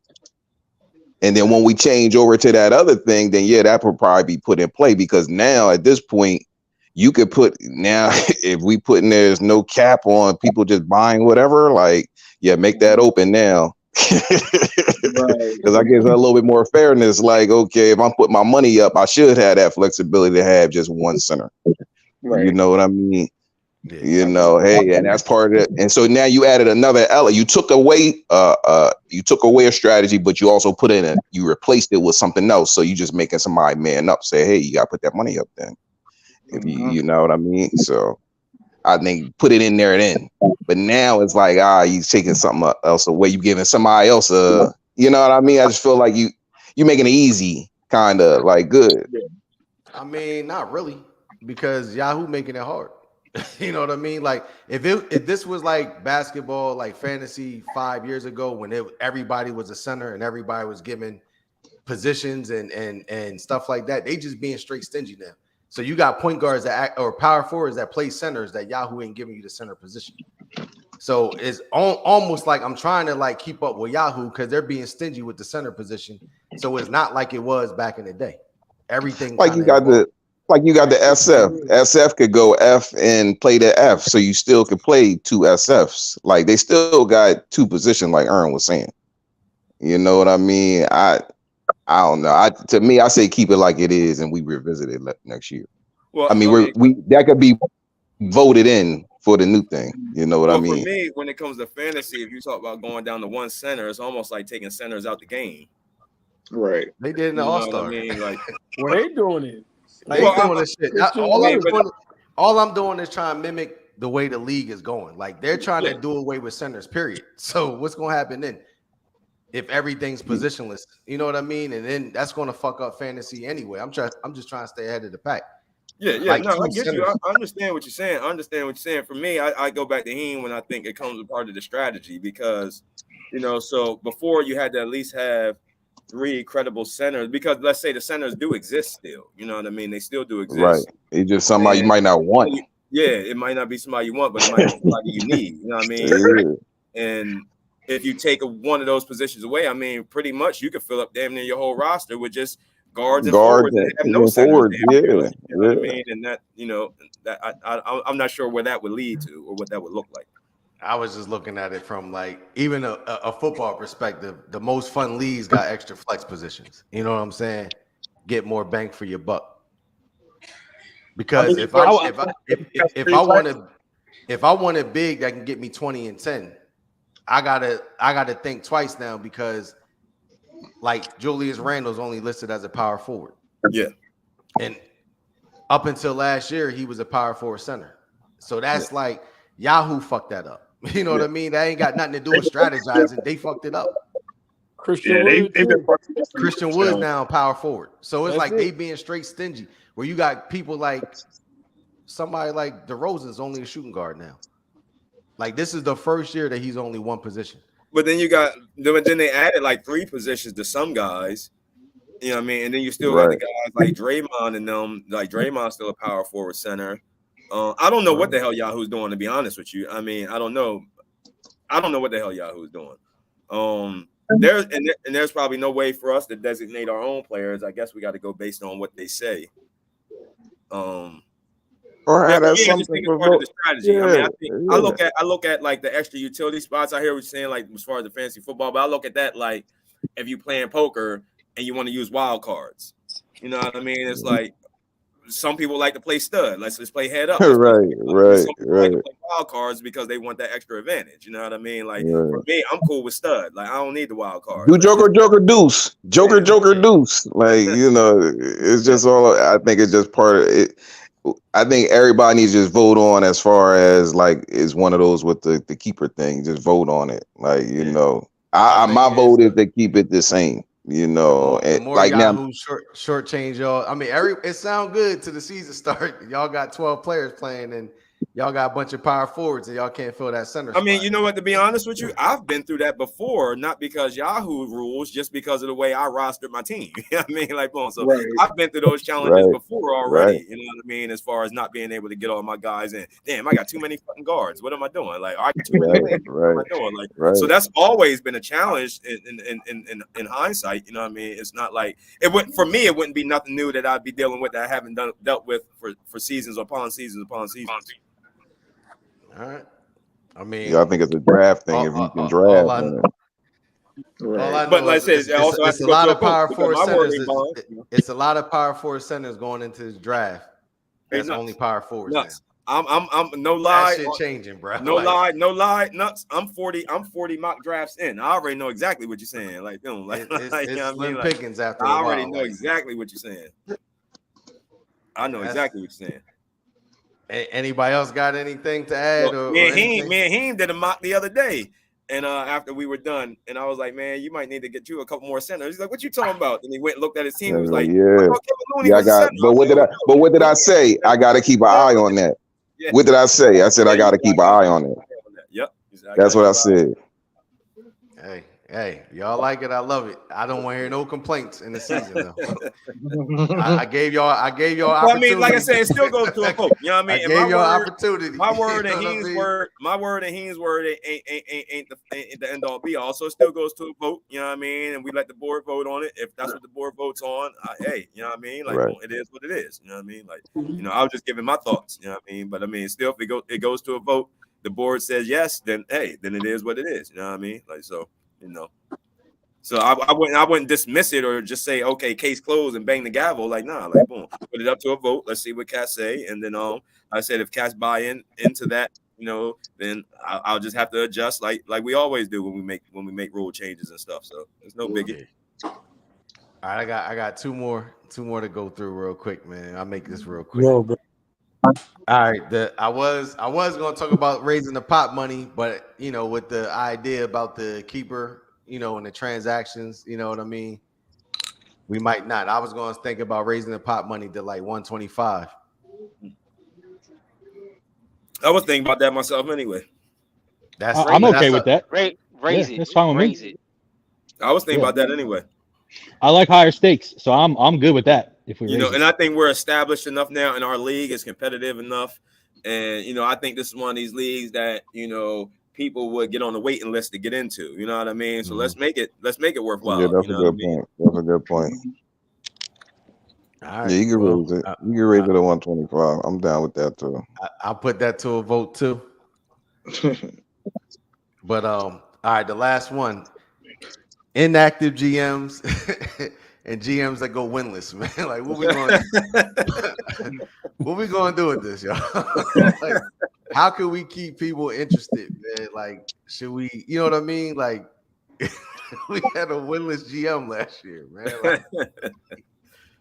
And then when we change over to that other thing, then that will probably be put in play because now at this point, you could put if we put in there's no cap on people just buying whatever, like, make that open now. Because I guess a little bit more fairness. Like, okay, if I'm putting my money up, I should have that flexibility to have just 1 center. Right. You know what I mean? Hey, and that's part of it. And so now you added another element. You took away a strategy, but you also put in you replaced it with something else. So you just making somebody man up, say, hey, you gotta put that money up then. If you know what I mean? So I think put it in there then. But now it's like, you taking something else away. You giving somebody else you know what I mean? I just feel like you making it easy, kind of like good. I mean, not really, because Yahoo making it hard. You know what I mean? Like if this was like basketball, like fantasy 5 years ago, when everybody was a center and everybody was given positions and stuff like that, they just being straight stingy now. So you got point guards or power forwards that play centers that Yahoo ain't giving you the center position. So it's almost like I'm trying to like keep up with Yahoo because they're being stingy with the center position. So it's not like it was back in the day. Everything like you got the SF. SF could go F and play the F, so you still could play 2 SFs. Like they still got 2 positions, like Aaron was saying. You know what I mean? I don't know. To me, I say keep it like it is, and we revisit it next year. Well, I mean, we that could be voted in for the new thing. You know what I Well, mean? for me, when it comes to fantasy, if you talk about going down to one center, it's almost like taking centers out the game. Right. They did in the You know All what I Star. mean? Like, Well, they doing it. They Well, doing this shit. Christian Wood. All I'm doing is trying to mimic the way the league is going. Like they're trying to do away with centers, period. So what's gonna happen then? If everything's positionless, you know what I mean? And then that's gonna fuck up fantasy anyway. I'm just trying to stay ahead of the pack. Yeah, Like, no, I two get you. centers. I understand what you're saying. I understand what you're saying. For me, I go back to him when I think it comes a part of the strategy because, you know, so before you had to at least have 3 credible centers because let's say the centers do exist still. You know what I mean? They still do exist. Right. It's just somebody you And- might not want. Yeah, it might not be somebody you want, but it might be somebody you need. You know what I mean? Yeah. And if you take one of those positions away, I mean, pretty much you could fill up damn near your whole roster with just guards and forwards that have no and centers. forwards, damn near, yeah, like, you know what I yeah. mean? And that, you know, that I'm not sure where that would lead to or what that would look like. I was just looking at it from like even a football perspective. The most fun leagues got extra flex positions. You know what I'm saying? Get more bang for your buck. Because if I want a big that can get me 20 and 10, I gotta think twice now because like Julius Randle's only listed as a power forward. Yeah. And up until last year, he was a power forward center. So that's like Yahoo fucked that up. You know what I mean? That ain't got nothing to do with strategizing. They fucked it up. Christian Wood. Christian Wood's now power forward. So it's That's like they it. being straight stingy. Where you got people like somebody like DeRozan's only a shooting guard now. Like this is the first year that he's only one position. But then then they added like 3 positions to some guys. You know what I mean? And then you still got the guys like Draymond and them. Like Draymond's still a power forward center. I don't know what the hell Yahoo's doing, to be honest with you. I mean, I don't know what the hell Yahoo's doing. There's probably no way for us to designate our own players. I guess we got to go based on what they say. Or Yeah, that's I just something think for it's part of the vote. strategy. I mean, Yeah, I look at like the extra utility spots. I hear what you're saying, like as far as the fantasy football, but I look at that like if you playing poker and you want to use wild cards. You know what I mean? It's like some people like to play stud. Let's just play head up. Let's play right, right, Some people like to right. play wild cards because they want that extra advantage. You know what I mean? Like Right. for me, I'm cool with stud. Like I don't need the wild card. Do Joker Deuce. Joker Deuce. Like, you know, it's just all I think it's just part of it. I think everybody needs to just vote on as far as like is one of those with the keeper thing. Just vote on it. Like, you know, my vote is to keep it the same. You know, The and more like now, Yahoo short change y'all. I mean, it sound good to the season start. Y'all got 12 players playing, and y'all got a bunch of power forwards, and y'all can't fill that center. I mean, you know what? To be honest with you, I've been through that before, not because Yahoo rules, just because of the way I rostered my team. You know what I mean? Like, boom. So I've been through those challenges before already. You know what I mean? As far as not being able to get all my guys in. Damn, I got too many fucking guards. What am I doing? Like, I got too many players. What am I doing? Like, so that's always been a challenge in hindsight. You know what I mean? It's not like it wouldn't for me. It wouldn't be nothing new that I'd be dealing with that I haven't dealt with for seasons upon seasons upon seasons. All right. I mean, yeah, I think it's a draft thing. If you can draft, man. But like I said, also it's a lot of power forward centers. It's a lot of power forward centers going into this draft. That's only power forwards. I'm no lie. That shit changing, bro. No lie, nuts. I'm 40 mock drafts in. I already know exactly what you're saying. Like, you know, like, it's you know what I mean? slim pickings after a I already while, know exactly what you're saying. I know exactly what you're saying. Anybody else got anything to add? Well, me and Heem did a mock the other day, and after we were done, and I was like, "Man, you might need to get you a couple more centers." He's like, "What you talking about?" And he went and looked at his team. He was like, I got. But what did I say? I got to keep an eye on that. Yeah. What did I say? I said I got to keep an eye on it. Yep, that's what I said. Hey, y'all like it? I love it. I don't want to hear no complaints in the season though. I gave y'all. Opportunity. Well, I mean, like I said, it still goes to a vote. You know what I mean? I gave y'all opportunity. My word and Heem's word. My word and Heem's word ain't the end all be all. So it still goes to a vote. You know what I mean? And we let the board vote on it. If that's what the board votes on, hey, you know what I mean? Like it is what it is. You know what I mean? Like you know, I was just giving my thoughts. You know what I mean? But I mean, still, if it goes to a vote, the board says yes, then hey, then it is what it is. You know what I mean? Like so. You know, so I wouldn't dismiss it or just say okay, case closed and bang the gavel. Like nah, like boom, put it up to a vote. Let's see what cats say, and then I said if cats buy into that you know, then I'll just have to adjust like we always do when we make rule changes and stuff. So it's no biggie. All right, I got two more to go through real quick, man. I'll make this real quick. Yo, bro. All right, I was going to talk about raising the pot money, but you know, with the idea about the keeper, you know, and the transactions, you know what I mean. We might not. I was going to think about raising the pot money to like 125. I was thinking about that myself anyway. I'm okay with that. Raise Yeah, it. that's fine with me. Raise it. I was thinking Yeah. about that anyway. I like higher stakes, so I'm good with that. If we You know, raise and it. I think we're established enough now, and our league is competitive enough. And you know, I think this is one of these leagues that, you know, people would get on the waiting list to get into. You know what I mean? So let's make it worthwhile. Yeah, that's you a know good point. That's a good point. All right, Yeah, you can well, raise it. You can raise it to 125. I'm down with that too. I'll put that to a vote too. But all right, the last one. Inactive GMs and GMs that go winless, man. Like what we going to do with this, y'all? Like, how can we keep people interested, man? Like, should we, you know what I mean? Like we had a winless GM last year, man. Like,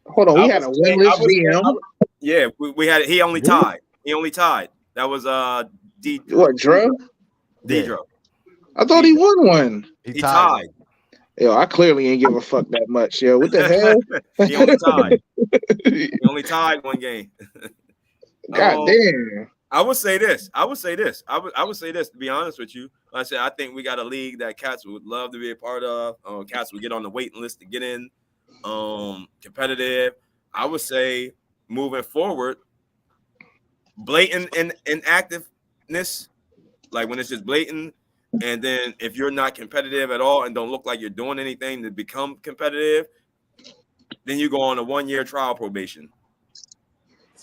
Hold on, we had a winless GM. Yeah, we had. He only tied. That was D. What, Drew? Dedro. I thought he won one. He tied. Yo, I clearly ain't give a fuck that much. Yo, what the hell? He only tied. He only tied one game. God damn. I would say this. I would say this. To be honest with you, like I said, I think we got a league that cats would love to be a part of. Cats would get on the waiting list to get in. Competitive. I would say moving forward, blatant inactiveness, like when it's just blatant. And then if you're not competitive at all and don't look like you're doing anything to become competitive, then you go on a 1-year trial probation.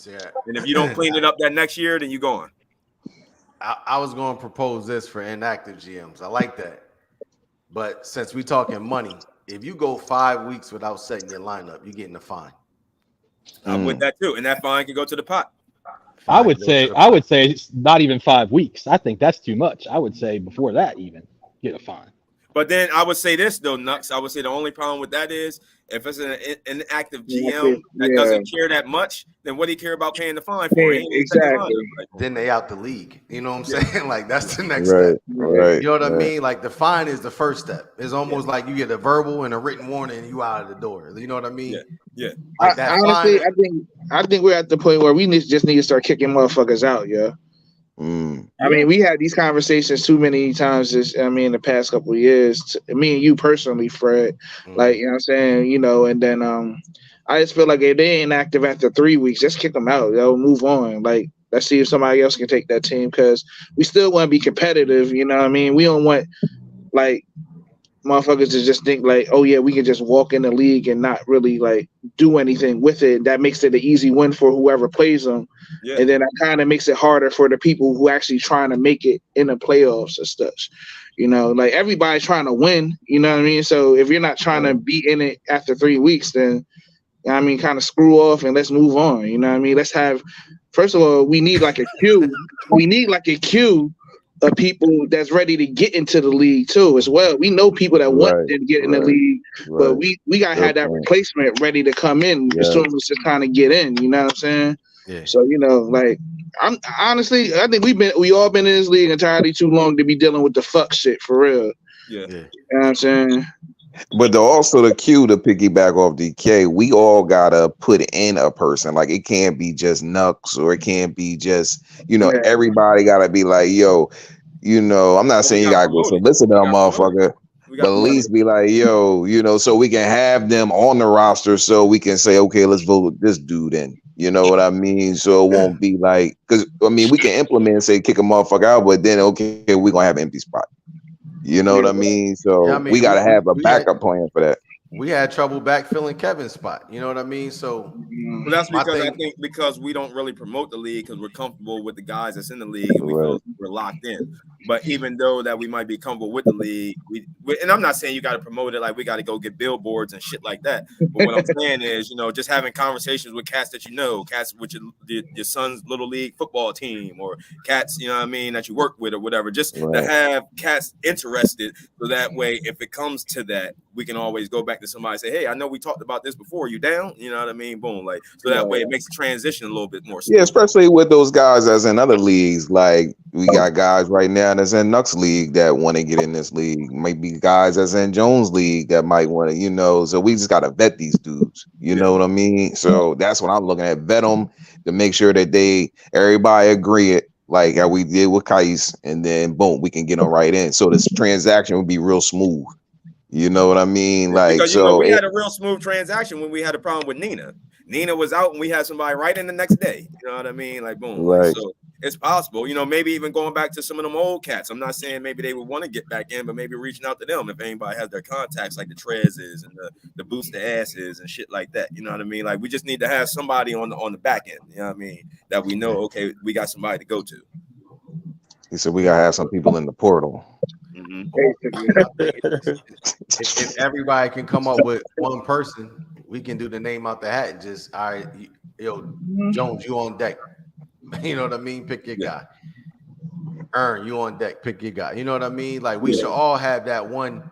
yeah. And if you don't clean it up that next year, then you're gone. I was going to propose this for inactive GMs. I like that. But since we talking money, if you go 5 weeks without setting your lineup, you're getting a fine. I'm with that too. And that fine can go to the pot. I would say it's not even 5 weeks. I think that's too much. I would say before that even get a fine. But then I would say this though, Nux. I would say the only problem with that is if it's an inactive GM that doesn't care that much, then what do you care about paying the fine for? He ain't even set the Exactly. line up. Then they out the league. You know what I'm saying? Like that's the next Right, step. right. You know what I right. mean? Like the fine is the first step. It's almost like you get a verbal and a written warning and you out of the door. You know what I mean? Yeah. Like that Honestly, fine. I think we're at the point where we just need to start kicking motherfuckers out, yeah. I mean, we had these conversations too many times. In the past couple of years. Me and you personally, Fred. Like, you know what I'm saying? You know, and then I just feel like if they ain't active after 3 weeks, just kick them out. Move on. Like, let's see if somebody else can take that team because we still want to be competitive. You know what I mean? We don't want like motherfuckers to just think like, oh yeah, we can just walk in the league and not really like do anything with it. That makes it an easy win for whoever plays them. Yeah. And then that kind of makes it harder for the people who actually trying to make it in the playoffs and stuff. You know, like everybody's trying to win, you know what I mean? So if you're not trying to be in it after 3 weeks, then I mean, kind of screw off and let's move on. You know what I mean? Let's have, first of all, we need like a queue. We need like a queue of people that's ready to get into the league too as well. We know people that want to get in the league, but we got to have that replacement ready to come in as soon as it's just kind of get in, you know what I'm saying? Yeah. So, you know, like I'm honestly, I think we all been in this league entirely too long to be dealing with the fuck shit for real. Yeah. You know what I'm saying? But also the cue to piggyback off DK, we all gotta put in a person. Like it can't be just Nux or it can't be just, everybody gotta be like, yo, I'm not saying you gotta go solicit that motherfucker, but at least be like, yo, so we can have them on the roster so we can say, okay, let's vote with this dude in. You know what I mean? So it won't be like, because I mean, we can implement and say kick a motherfucker out, but then okay, we're gonna have an empty spot. You know what I mean? So we got to have a backup plan for that. We had trouble backfilling Kevin's spot. You know what I mean? So well, that's because I think because we don't really promote the league because we're comfortable with the guys that's in the league and we feel we're locked in. But even though that we might be comfortable with the league, and I'm not saying you got to promote it like we got to go get billboards and shit like that. But what I'm saying is, just having conversations with cats that cats with your son's little league football team, or cats, that you work with or whatever, just to have cats interested, so that way, if it comes to that, we can always go back to somebody and say, hey, I know we talked about this before. You down? You know what I mean? Boom. Like, so that way it makes the transition a little bit more smooth. Yeah, especially with those guys that's in other leagues. Like, we got guys right now that's in Nux League that want to get in this league. Maybe guys that's in Jones League that might want to, so we just got to vet these dudes. You know what I mean? So that's what I'm looking at. Vet them to make sure that everybody agree it, like how we did with Kais, and then boom, we can get them right in. So this transaction would be real smooth. You know what I mean? Like, because so we had a real smooth transaction when we had a problem with Nina. Nina was out and we had somebody right in the next day. You know what I mean? Like, boom. Right. Like, so it's possible, maybe even going back to some of them old cats. I'm not saying maybe they would want to get back in, but maybe reaching out to them if anybody has their contacts, like the Trezes and the Boost the Asses and shit like that. You know what I mean? Like, we just need to have somebody on the back end, you know what I mean? That we know, okay, we got somebody to go to. He said we gotta have some people in the portal. If everybody can come up with one person, we can do the name out the hat and just, all right, Jones, you on deck. You know what I mean? Pick your guy. Ern, you on deck. Pick your guy. You know what I mean? Like, we should all have that one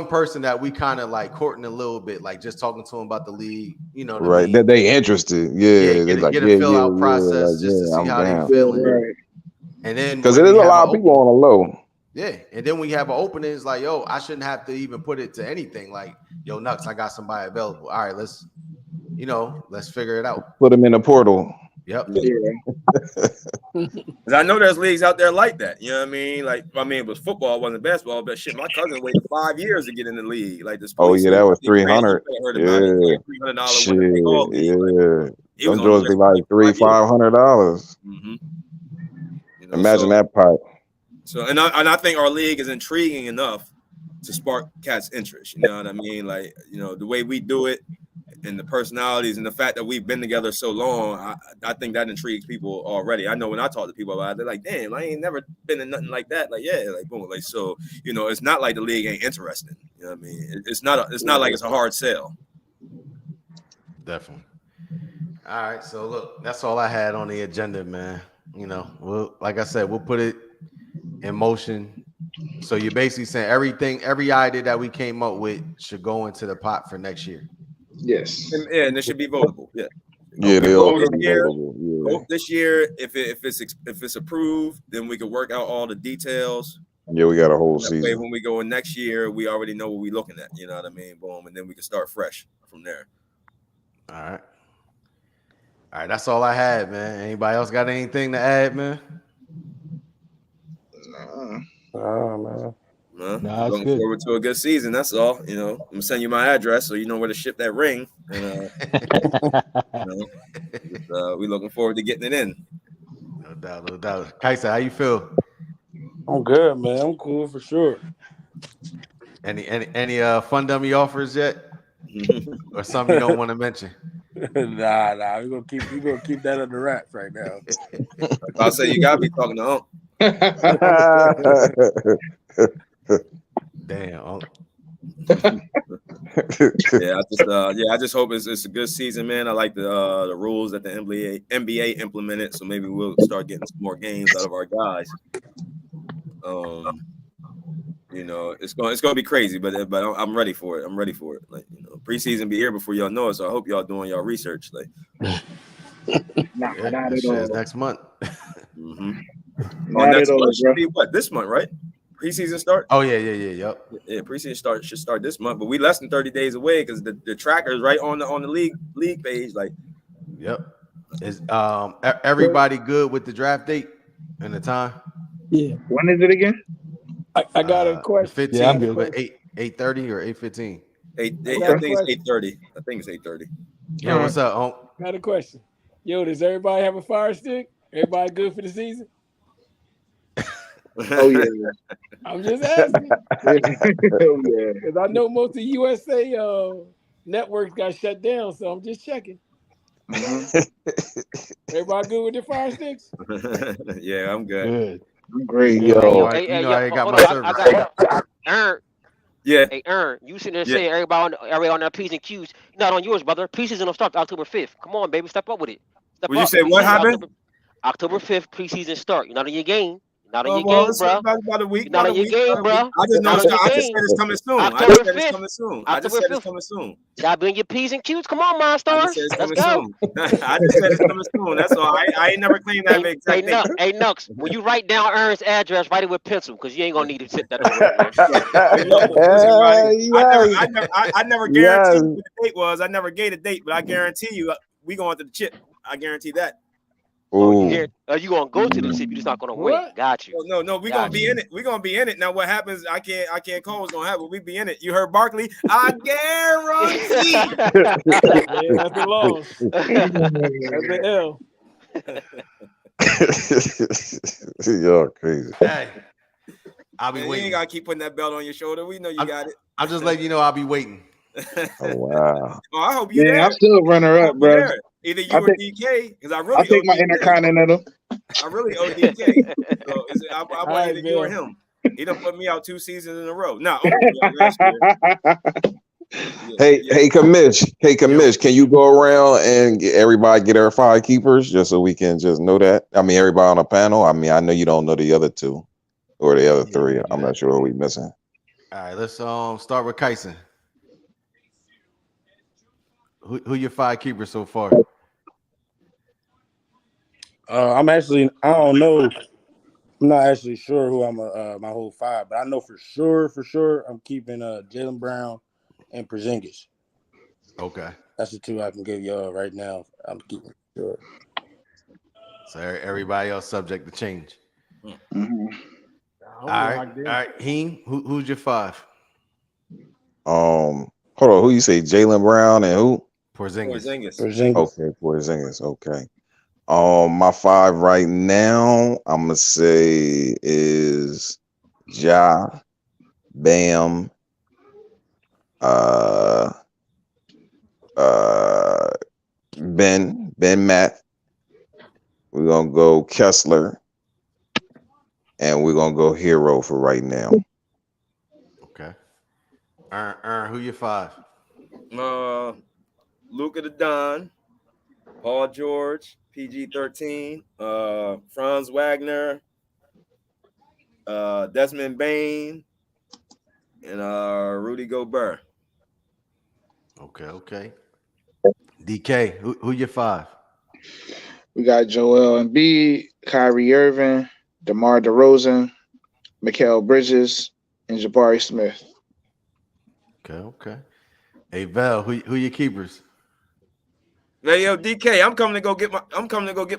person that we kind of like courting a little bit, like just talking to him about the league. You know what I mean? That they interested. Get a fill out process just to see how they feeling. Right. And then because there's a lot of people on the low. Yeah, and then we have an opening. It's like, yo, I shouldn't have to even put it to anything. Like, yo, Nux, I got somebody available. All right, let's figure it out. Put them in the portal. Yep. Because I know there's leagues out there like that. You know what I mean? Like, it was football, it wasn't basketball, but shit, my cousin waited 5 years to get in the league. Like this. Oh yeah, that was 300. $300. Yeah. Some drawers be like $500. Imagine that pipe. So, and I think our league is intriguing enough to spark cats' interest. You know what I mean? Like, the way we do it and the personalities and the fact that we've been together so long, I think that intrigues people already. I know when I talk to people about it, they're like, damn, I ain't never been in nothing like that. Like, yeah, like, boom. Like, so, it's not like the league ain't interesting. You know what I mean? It's not like it's a hard sell. Definitely. All right. So, look, that's all I had on the agenda, man. Like I said, we'll put it in motion. So you're basically saying every idea that we came up with should go into the pot for next year. Yes. And it should be votable. Yeah. Yeah, they all Vote this year. If it's approved, then we can work out all the details. Yeah, we got a whole That way, season. when we go in next year, we already know what we're looking at. You know what I mean? Boom, and then we can start fresh from there. All right. That's all I had, man. Anybody else got anything to add, man? Oh man. Nah, Looking good. forward to a good season. That's all. I'm gonna send you my address so you know where to ship that ring. And we looking forward to getting it in. No doubt. Kaisa, how you feel? I'm good, man. I'm cool for sure. Any fun dummy offers yet? Or something you don't want to mention? Nah. We're gonna keep that under wraps right now. I'll say you gotta be talking to Unc. Damn. I just hope it's a good season, man. I like the rules that the NBA implemented, so maybe we'll start getting some more games out of our guys. It's going to be crazy, but I'm ready for it. I'm ready for it. Like, preseason be here before y'all know it, so I hope y'all doing y'all research. Like, Not That at shit is all. next month. Not next at all, month should bro. be what? This month, right? Preseason start? Oh yeah. Yep. Yeah, preseason should start this month, but we less than 30 days away because the tracker is right on the league page. Like, Yep. Is everybody good with the draft date and the time? Yeah. When is it again? I got a question. 15, Yeah, I'm good. but 8:30 or 8:15. I think it's 8:30. I think it's 8:30. Yeah, what's up, Unc? Got a question. Yo, does everybody have a fire stick? Everybody good for the season? Oh yeah. I'm just asking. Oh yeah. Because I know most of USA networks got shut down, so I'm just checking. Everybody good with their fire sticks? Yeah, I'm good. Good. I'm great. You know, Yo, I ain't got hold my on. I service. got Aaron. Yeah. Hey, Aaron, you sitting there Yeah. saying everybody on their P's and Q's. Not on yours, brother. Preseason will start October 5th. Come on, baby. Step up with it. Step Would you up. say what Preseason, happened? October 5th, preseason start. You're not on your game. You're not on your Well, game, it's bro. about a week. You're not on your game, bro. I just You're know not on your I just game. said it's coming soon. I October just said it's 5th. coming soon. I just October said it's 5th. coming soon. Gotta be in your P's and Q's. Come on, my I just stars. said it's Let's coming go. soon. I just said it's coming soon. That's all. I ain't never claimed that exact date. Hey, Nux, when you write down Aaron's address, write it with pencil, because you ain't gonna need to sit that over. Hey, look, listen, Rodney, yes, I never guaranteed yes. what the date was. I never gave a date, but I guarantee you, we going to the chip. I guarantee that. Ooh. You gonna go to the chip? You're just not gonna win. Got you. No, we gonna be in it. We gonna be in it. Now, what happens? I can't call what's gonna happen. We be in it. You heard Barkley? I guarantee. That's a loss. That's an L. Y'all crazy. Hey, I'll be Man, you waiting. ain't gotta keep putting that belt on your shoulder. We know you got it. I'm just letting you know I'll be waiting. Oh, wow. Oh, I hope you Yeah, there. I'm still runner up, bro. There. Either you or DK, because I really I'll take owe my DK. Intercontinental. I really owe DK. So I want right, either you or Bill. him. He done put me out 2 seasons in a row. No, last year. Hey, Commish, can you go around and everybody get our 5 keepers just so we can just know that? I mean, everybody on the panel. I mean, I know you don't know the other 2 or the other 3. I'm not sure what we missing. All right, let's start with Kyson. Who your 5 keepers so far? I don't know. I'm not actually sure who I'm my whole 5, but I know for sure I'm keeping Jaylen Brown and Porzingis. Okay. That's the 2 I can give y'all right now. I'm keeping sure. So everybody else subject to change. Mm-hmm. All right. Heem, who's your 5? Hold on. Who you say? Jaylen Brown and who? Porzingis. Okay, Porzingis. Okay. My 5 right now, I'm gonna say is Ja, Bam, Ben Matt. We're gonna go Kessler, and we're gonna go Hero for right now. Okay. Aaron, who your 5? Luka the Don, Paul George, PG-13, Franz Wagner, Desmond Bain, and Rudy Gobert. Okay. DK, who your 5? We got Joel Embiid, Kyrie Irving, DeMar DeRozan, Mikal Bridges, and Jabari Smith. Okay. Hey Val, who your keepers? Hey, yo, DK, I'm coming to go get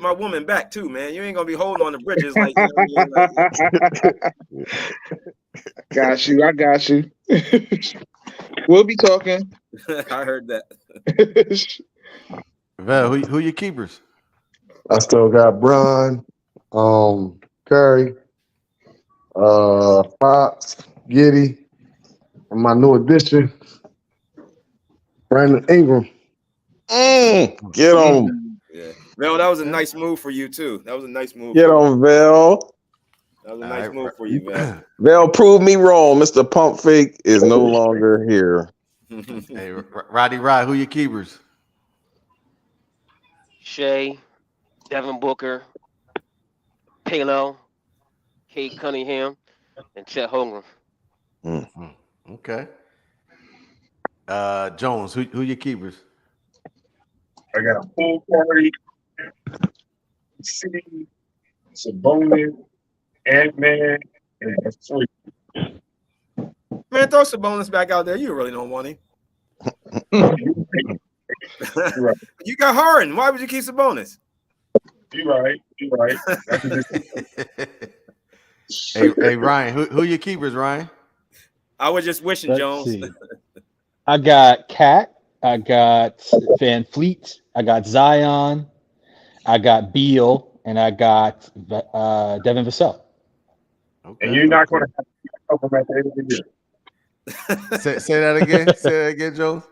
my woman back too, man. You ain't gonna be holding on to Bridges like. I got you. We'll be talking. I heard that. Val, who your keepers? I still got Bron, Curry, Fox, Giddy, and my new addition, Brandon Ingram. Get on. Yeah, Val, that was a nice move for you too. That was a nice move. Get on, Val. That was a nice move for you, Val. Val, prove me wrong. Mr. Pump Fake is no longer here. Hey, Roddy Rod, who your keepers? Shea, Devin Booker, Palo, Kate Cunningham, and Chet Holmgren. Okay. Jones, who your keepers? I got a pool party, City, Sabonis, Ant-Man, and a freak. Man, throw Sabonis back out there. You really don't want him. Right. You got Harden. Why would you keep Sabonis? You right. Hey Ryan, who your keepers, Ryan? I was just wishing, Let's Jones. see. I got Cat. I got Van Fleet. I got Zion. I got Beal, and I got Devin Vassell. Okay. And you're not going to have to help him at the end of the year. Say that again. Say that again, Jones.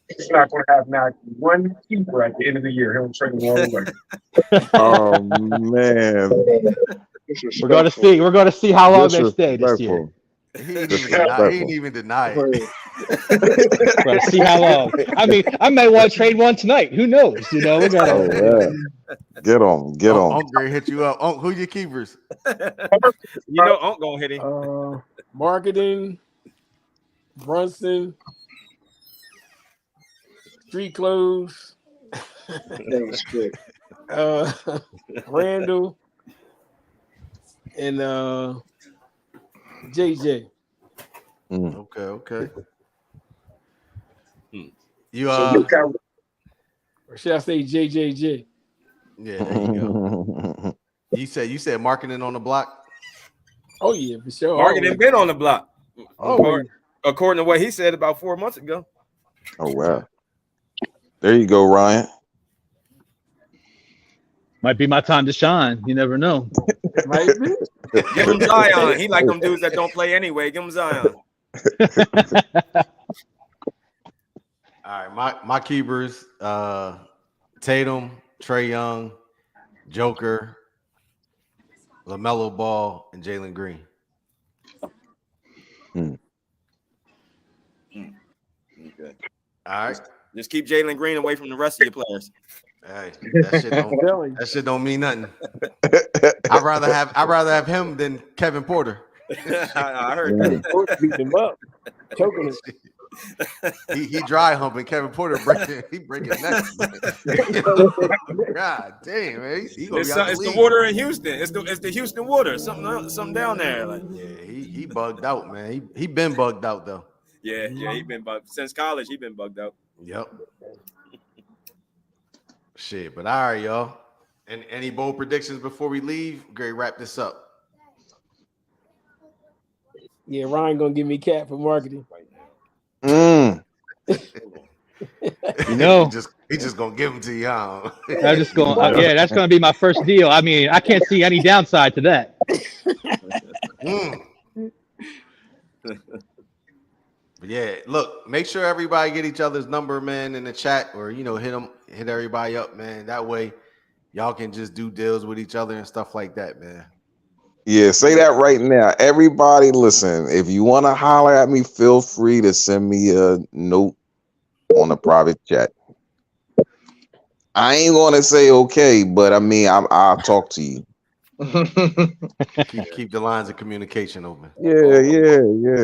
He's not going to have not one keeper at the end of the year. He'll trade him all the way. Oh man. We're going to see. We're going to see how long they stay this year. Disrespectful. He ain't even deny it. We're going to see how long. I mean, I might want to trade one tonight. Who knows? You know, we got Oh, to. yeah. Get on. Get on. Unc gonna hit you up. Unc, who your keepers? You know, Unc gonna hit him. Marketing, Brunson, street clothes, Randall, and JJ. Okay. You So or should I say JJJ? Yeah, there you go. you said marketing on the block. Oh yeah, for sure. Marketing been on the block. Always. According to what he said about 4 months ago. Oh, wow. There you go, Ryan. Might be my time to shine. You never know. Might be. Give him Zion. He like them dudes that don't play anyway. Give him Zion. All right, my keepers: Tatum, Trae Young, Joker, LaMelo Ball, and Jalen Green. Okay. All right. Just keep Jalen Green away from the rest of your players. Hey, that shit don't mean nothing. I'd rather have him than Kevin Porter. I heard that. Beat him up, choking him. He dry humping Kevin Porter breaking necks. God damn, man. He gonna It's be out the league. water in Houston. It's the Houston water. Something down there. Like Yeah, he bugged out, man. He been bugged out though. yeah, he been bugged since college. He been bugged out. Yep. Shit, but all right, y'all. And any bold predictions before we leave? Great, wrap this up. Yeah, Ryan gonna give me cat for marketing. Mm. You know, he just gonna give them to you. Huh? I'm just going. Yeah, that's going to be my first deal. I mean, I can't see any downside to that. But yeah, look, make sure everybody get each other's number, man, in the chat, or hit everybody up, man. That way, y'all can just do deals with each other and stuff like that, man. Yeah, say that right now. Everybody, listen, if you want to holler at me, feel free to send me a note on the private chat. I ain't going to say okay, but I mean, I'll talk to you. keep the lines of communication open. Yeah.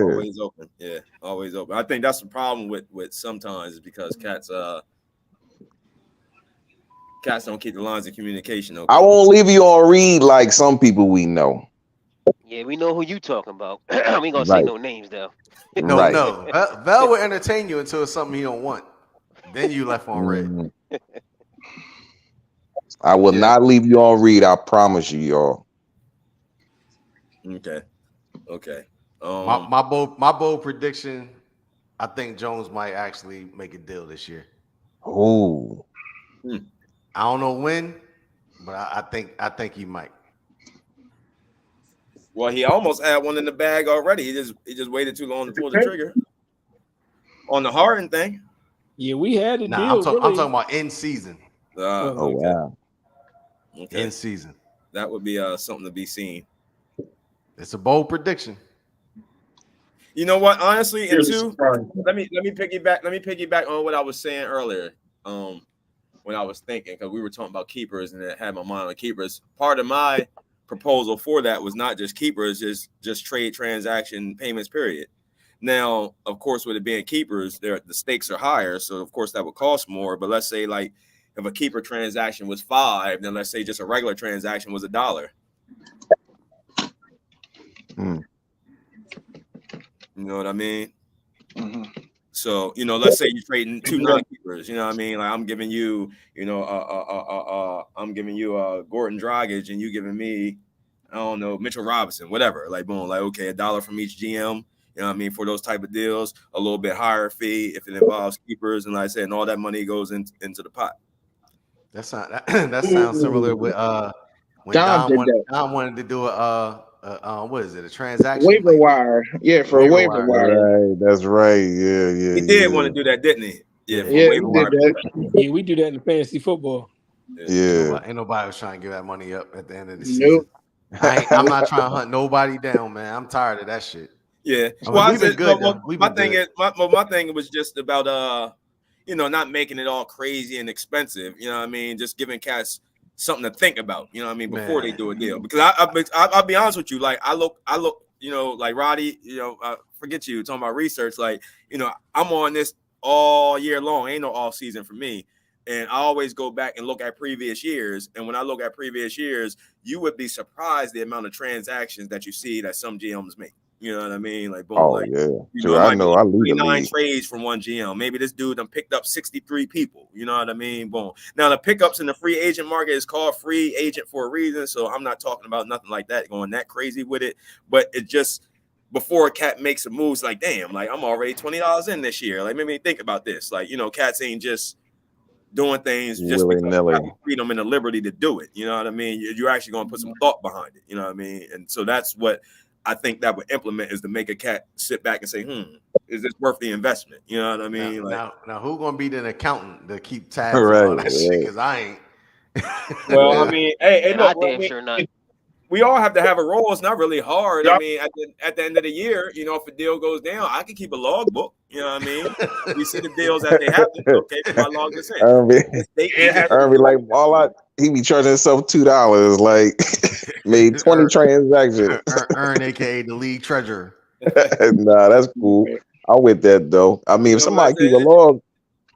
Always open. Yeah, always open. I think that's the problem with sometimes is because cats don't keep the lines of communication open. I won't leave you on read like some people we know. Yeah, we know who you talking about. We ain't gonna say no names though. No. Vel will entertain you until it's something he don't want. Then you left on red. I will not leave you on read. I promise you, y'all. Okay. My bold prediction, I think Jones might actually make a deal this year. Oh. I don't know when, but I think he might. Well, he almost had one in the bag already. He just waited too long to pull the trigger on the Harden thing. Yeah, we had a deal. I'm talking about in season. Oh wow. Okay. In season. That would be something to be seen. It's a bold prediction. You know what? Honestly, and two, let me piggyback on what I was saying earlier. When I was thinking, because we were talking about keepers and it had my mind on keepers. Part of my proposal for that was not just keepers, just trade transaction payments, period. Now, of course, with it being keepers, the stakes are higher, so of course that would cost more. But let's say like if a keeper transaction was $5, then let's say just a regular transaction was $1. You know what I mean? Mm-hmm. So, let's say you're trading two non-keepers, you know what I mean? Like I'm giving you, Gordon Dragic and you giving me, I don't know, Mitchell Robinson, whatever. Like boom, like okay, $1 from each GM, you know what I mean, for those type of deals, a little bit higher fee if it involves keepers, and like I said, and all that money goes into the pot. That sounds similar with when Don wanted to do what is it, a transaction? Waiver wire. Yeah, for a waiver wire. Right, that's right. Yeah. He did want to do that, didn't he? Yeah, we did that. Yeah, we do that in fantasy football. Yeah. Ain't nobody was trying to give that money up at the end of the season. I'm not trying to hunt nobody down, man. I'm tired of that shit. Yeah. I mean, Well, we've been good though. my thing was just about not making it all crazy and expensive. You know what I mean? Just giving cats something to think about. You know what I mean? Before they do a deal. Because I'll be honest with you. Like I look. Like Roddy. Forget you talking about research. Like I'm on this all year long. Ain't no off season for me. And I always go back and look at previous years. And when I look at previous years, you would be surprised the amount of transactions that you see that some GMs make. You know what I mean? Like, boom, I know. I lead the 29 league. trades from one GM. Maybe this dude done picked up 63 people. You know what I mean? Boom. Now the pickups in the free agent market is called free agent for a reason. So I'm not talking about nothing like that, going that crazy with it. But it just before a cat makes a move, it's like, damn, like I'm already $20 in this year. Like, maybe think about this. Like, cats ain't just doing things just because you have the freedom and the liberty to do it. You know what I mean? You're actually going to put some thought behind it. You know what I mean? And so that's what I think that would implement, is to make a cat sit back and say, is this worth the investment? You know what I mean? Now who's going to be the accountant to keep tabs on all that shit? Because I ain't. Well, I mean, hey, look, sure not. We all have to have a role. It's not really hard. Yep. I mean, at the end of the year, if a deal goes down, I can keep a logbook. You know what I mean? We see the deals that they happen. Okay, my log is in. He be charging himself $2, like made 20 transactions. Earn, aka the league treasurer. Nah, that's cool. I'm with that though. I mean, if somebody keep a log.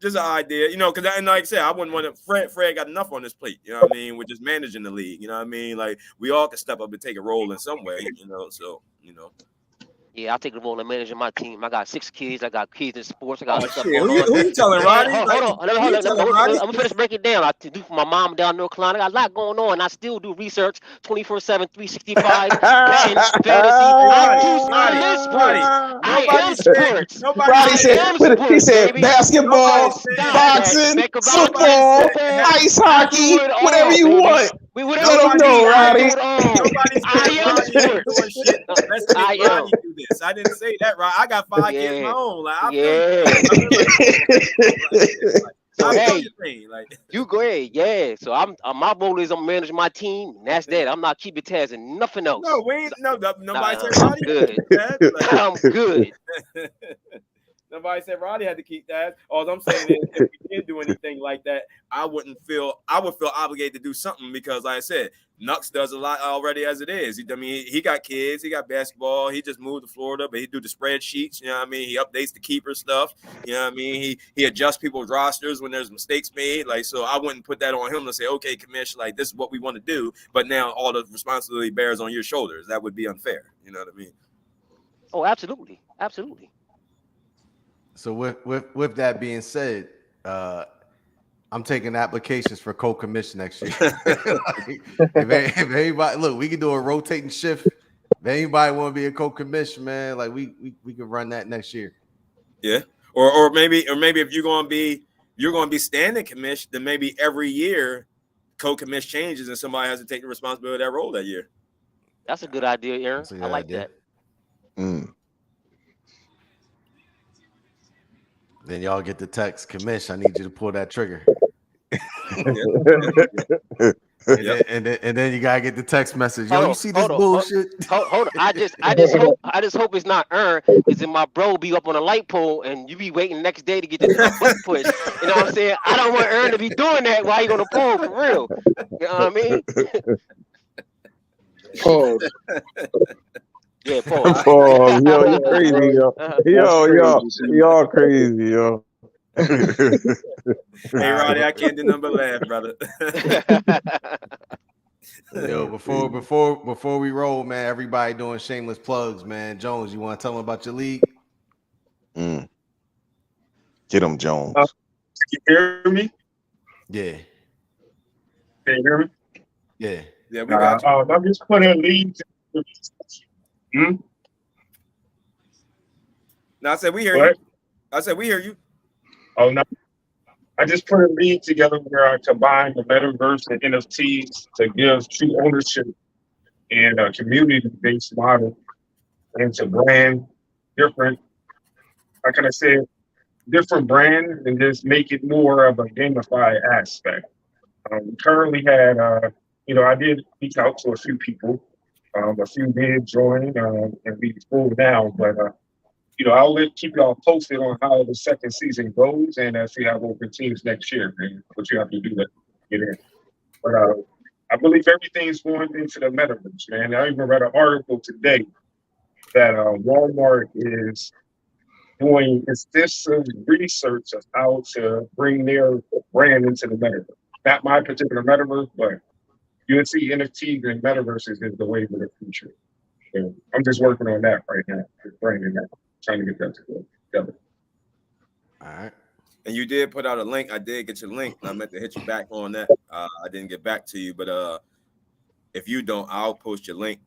Just an idea, because like I said, I wouldn't want to. Fred got enough on his plate, you know what I mean? We're just managing the league, you know what I mean? Like, we all can step up and take a role in some way, so. Yeah, I'll take the role of managing my team. I got 6 kids. I got kids in sports. I got stuff going on. Who you telling, Roddy? Hold on. I'm gonna finish breaking it down. I do for my mom down in North Carolina. I got a lot going on. I still do research 24/7, 365. Fantasy. I am sports. He said basketball, boxing, football, ice hockey, whatever you want. Let them know, Roddy. I am sports. I do this. I didn't say that, right? I got 5 kids of my own. Like, you go ahead, yeah. So my role is I'm managing my team, and that's that. I'm not keeping tabs and nothing else. No, nobody said Roddy. I'm good. Nobody said Roddy had to keep that. All I'm saying is, if we did do anything like that, I would feel obligated to do something, because, like I said, Nux does a lot already as it is. He got kids, he got basketball, he just moved to Florida, but he do the spreadsheets. You know what I mean? He updates the keeper stuff. You know what I mean? He adjusts people's rosters when there's mistakes made. Like, so I wouldn't put that on him to say, okay, commish, like, this is what we want to do, but now all the responsibility bears on your shoulders. That would be unfair. You know what I mean? Oh, absolutely. So with that being said, I'm taking applications for co-commission next year. if anybody, look, we can do a rotating shift. If anybody want to be a co-commission, man, like we can run that next year. Yeah, or maybe if you're going to be standing commission, then maybe every year co-commission changes and somebody has to take the responsibility of that role that year. That's a good idea, Aaron. I like that. Then y'all get the text, commish, I need you to pull that trigger. And then you gotta get the text message. Yo, you see this bullshit? Hold on. I just hope it's not Ern. Because then my bro be up on a light pole and you be waiting next day to get the button pushed. You know what I'm saying? I don't want Ern to be doing that while he on the pole for real. You know what I mean? Pause. Yeah, pause. Pause. Yo, you crazy, yo. Y'all crazy, yo. Hey, Roddy, I can't do nothing but laugh, brother. Yo, before we roll, man, everybody doing shameless plugs, man. Jones, you want to tell them about your league? Get him, Jones. You hear me? Yeah. Can you hear me? Yeah. Yeah, we got you. I'm just putting a league. No, I said we hear you. I said we hear you. Oh no! I just put a league together where I combine the metaverse and NFTs to give true ownership and a community-based model, and to brand different. How can I say it? Different brand, and just make it more of a gamified aspect. We currently had, I did reach out to a few people, A few did join and be full now, but I'll keep y'all posted on how the second season goes, and if we have open teams next year, man, what you have to do to get in. But I believe everything's going into the metaverse, man. I even read an article today that Walmart is doing extensive research of how to bring their brand into the metaverse. Not my particular metaverse, but UNC NFTs and metaverses is the wave of the future. So I'm just working on that right now, bringing that, trying to get that together. All right. And you did put out a link. I did get your link. I meant to hit you back on that. I didn't get back to you, but if you don't, I'll post your link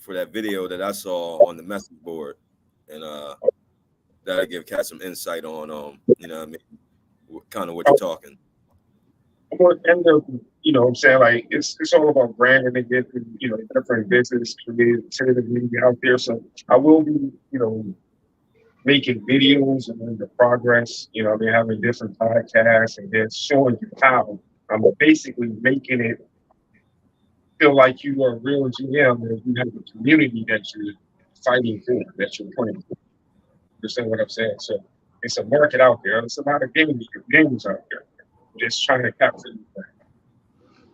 for that video that I saw on the message board, and that'll give Kat some insight on kind of what you're talking. And what I'm saying, like it's all about branding and getting different business creativity out there. So I will be making videos and the progress. Having different podcasts and then showing you how I'm basically making it feel like you are a real GM and you have a community that you're fighting for, that you're playing for. You understand what I'm saying? So it's a market out there. There's a lot of games out there. Just trying to capture the thing.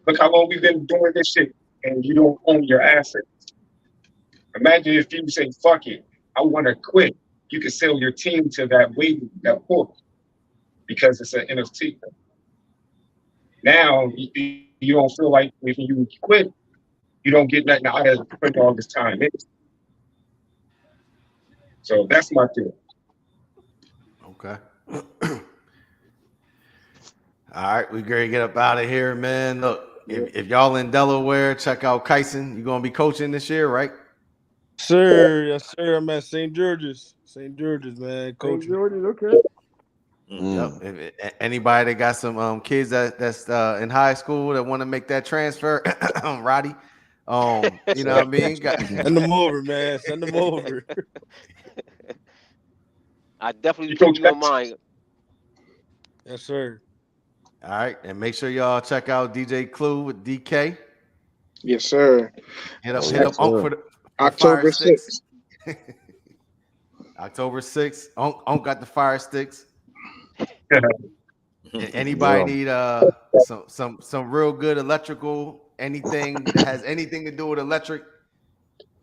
Look how long we've been doing this shit and you don't own your assets. Imagine if you say, fuck it, I want to quit. You can sell your team to that wave, that book, because it's an NFT. Now, you don't feel like if you quit, you don't get nothing out of putting all this time in. So that's my theory. Okay. All right, we gonna get up out of here, man. Look, if y'all in Delaware, check out Kyson. You're gonna be coaching this year, right? Sir, yes, sir. I'm at St. George's. St. George's, man. Coach. St. George's, okay. Yep. If anybody that got some kids that's in high school that want to make that transfer, Roddy, you know what I mean? Send them over, man. Send them over. I definitely keep you in mind. Yes, sir. All right, and make sure y'all check out DJ Clue with DK. Yes, sir. Hit up Unc for the October Fire 6th. October 6th. Unc got the fire sticks. Anybody need some real good electrical, anything that has anything to do with electric?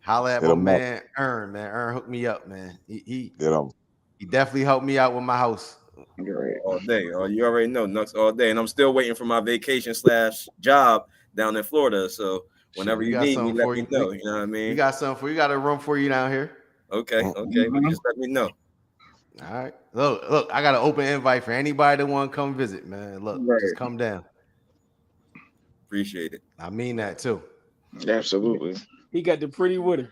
Holla at my man Ern. Man, Ern hooked me up, man. He definitely helped me out with my house. All day. Oh, you already know, Nux all day. And I'm still waiting for my vacation/job down in Florida. So whenever you need me, let me know. You know what I mean? We got something for you. Got a room for you down here. Okay. Well, just let me know. All right. Look, I got an open invite for anybody that want to come visit, man. Look, just come down. Appreciate it. I mean that too. Absolutely. He got the pretty with him.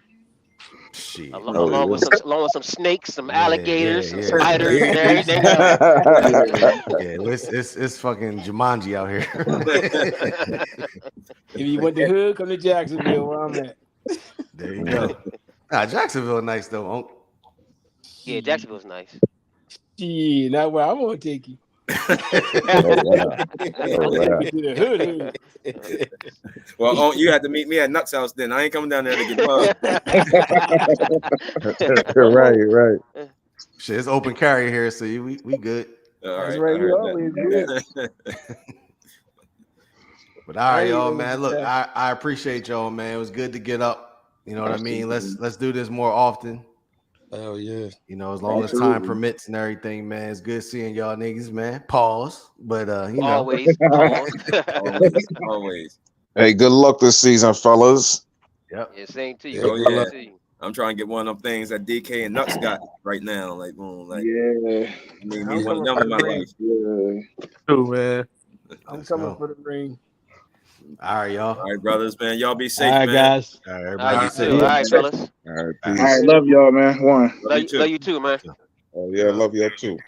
Shit. Along with some snakes, some alligators, some spiders, and everything. It's fucking Jumanji out here. If you went to hood, come to Jacksonville, where I'm at. There you go. Jacksonville nice though, Unc. Yeah, Jacksonville's nice. Yeah, not where I want to take you. Well, you had to meet me at Nuts House then. I ain't coming down there to get love. Right. Shit, it's open carry here, so we good. That's right. You always good. But all right, y'all, man. Look, I appreciate y'all, man. It was good to get up. You know what I mean? Let's do this more often. Oh yeah. You know, as long as time permits and everything, man. It's good seeing y'all niggas, man. Pause. But you know. Always. Hey, good luck this season, fellas. Yep. Yeah, same to you. Oh, yeah. I'm trying to get one of them things that DK and Nuts got right now. Like, boom, like yeah. I mean, me one of them in my life. True, man. I'm coming for the ring. All right, y'all. All right, brothers, man. Y'all be safe, All right, man. guys. All right, everybody be safe. All right, fellas. All right, All right, love y'all, man. One. Love you too, man. Oh yeah, love y'all too.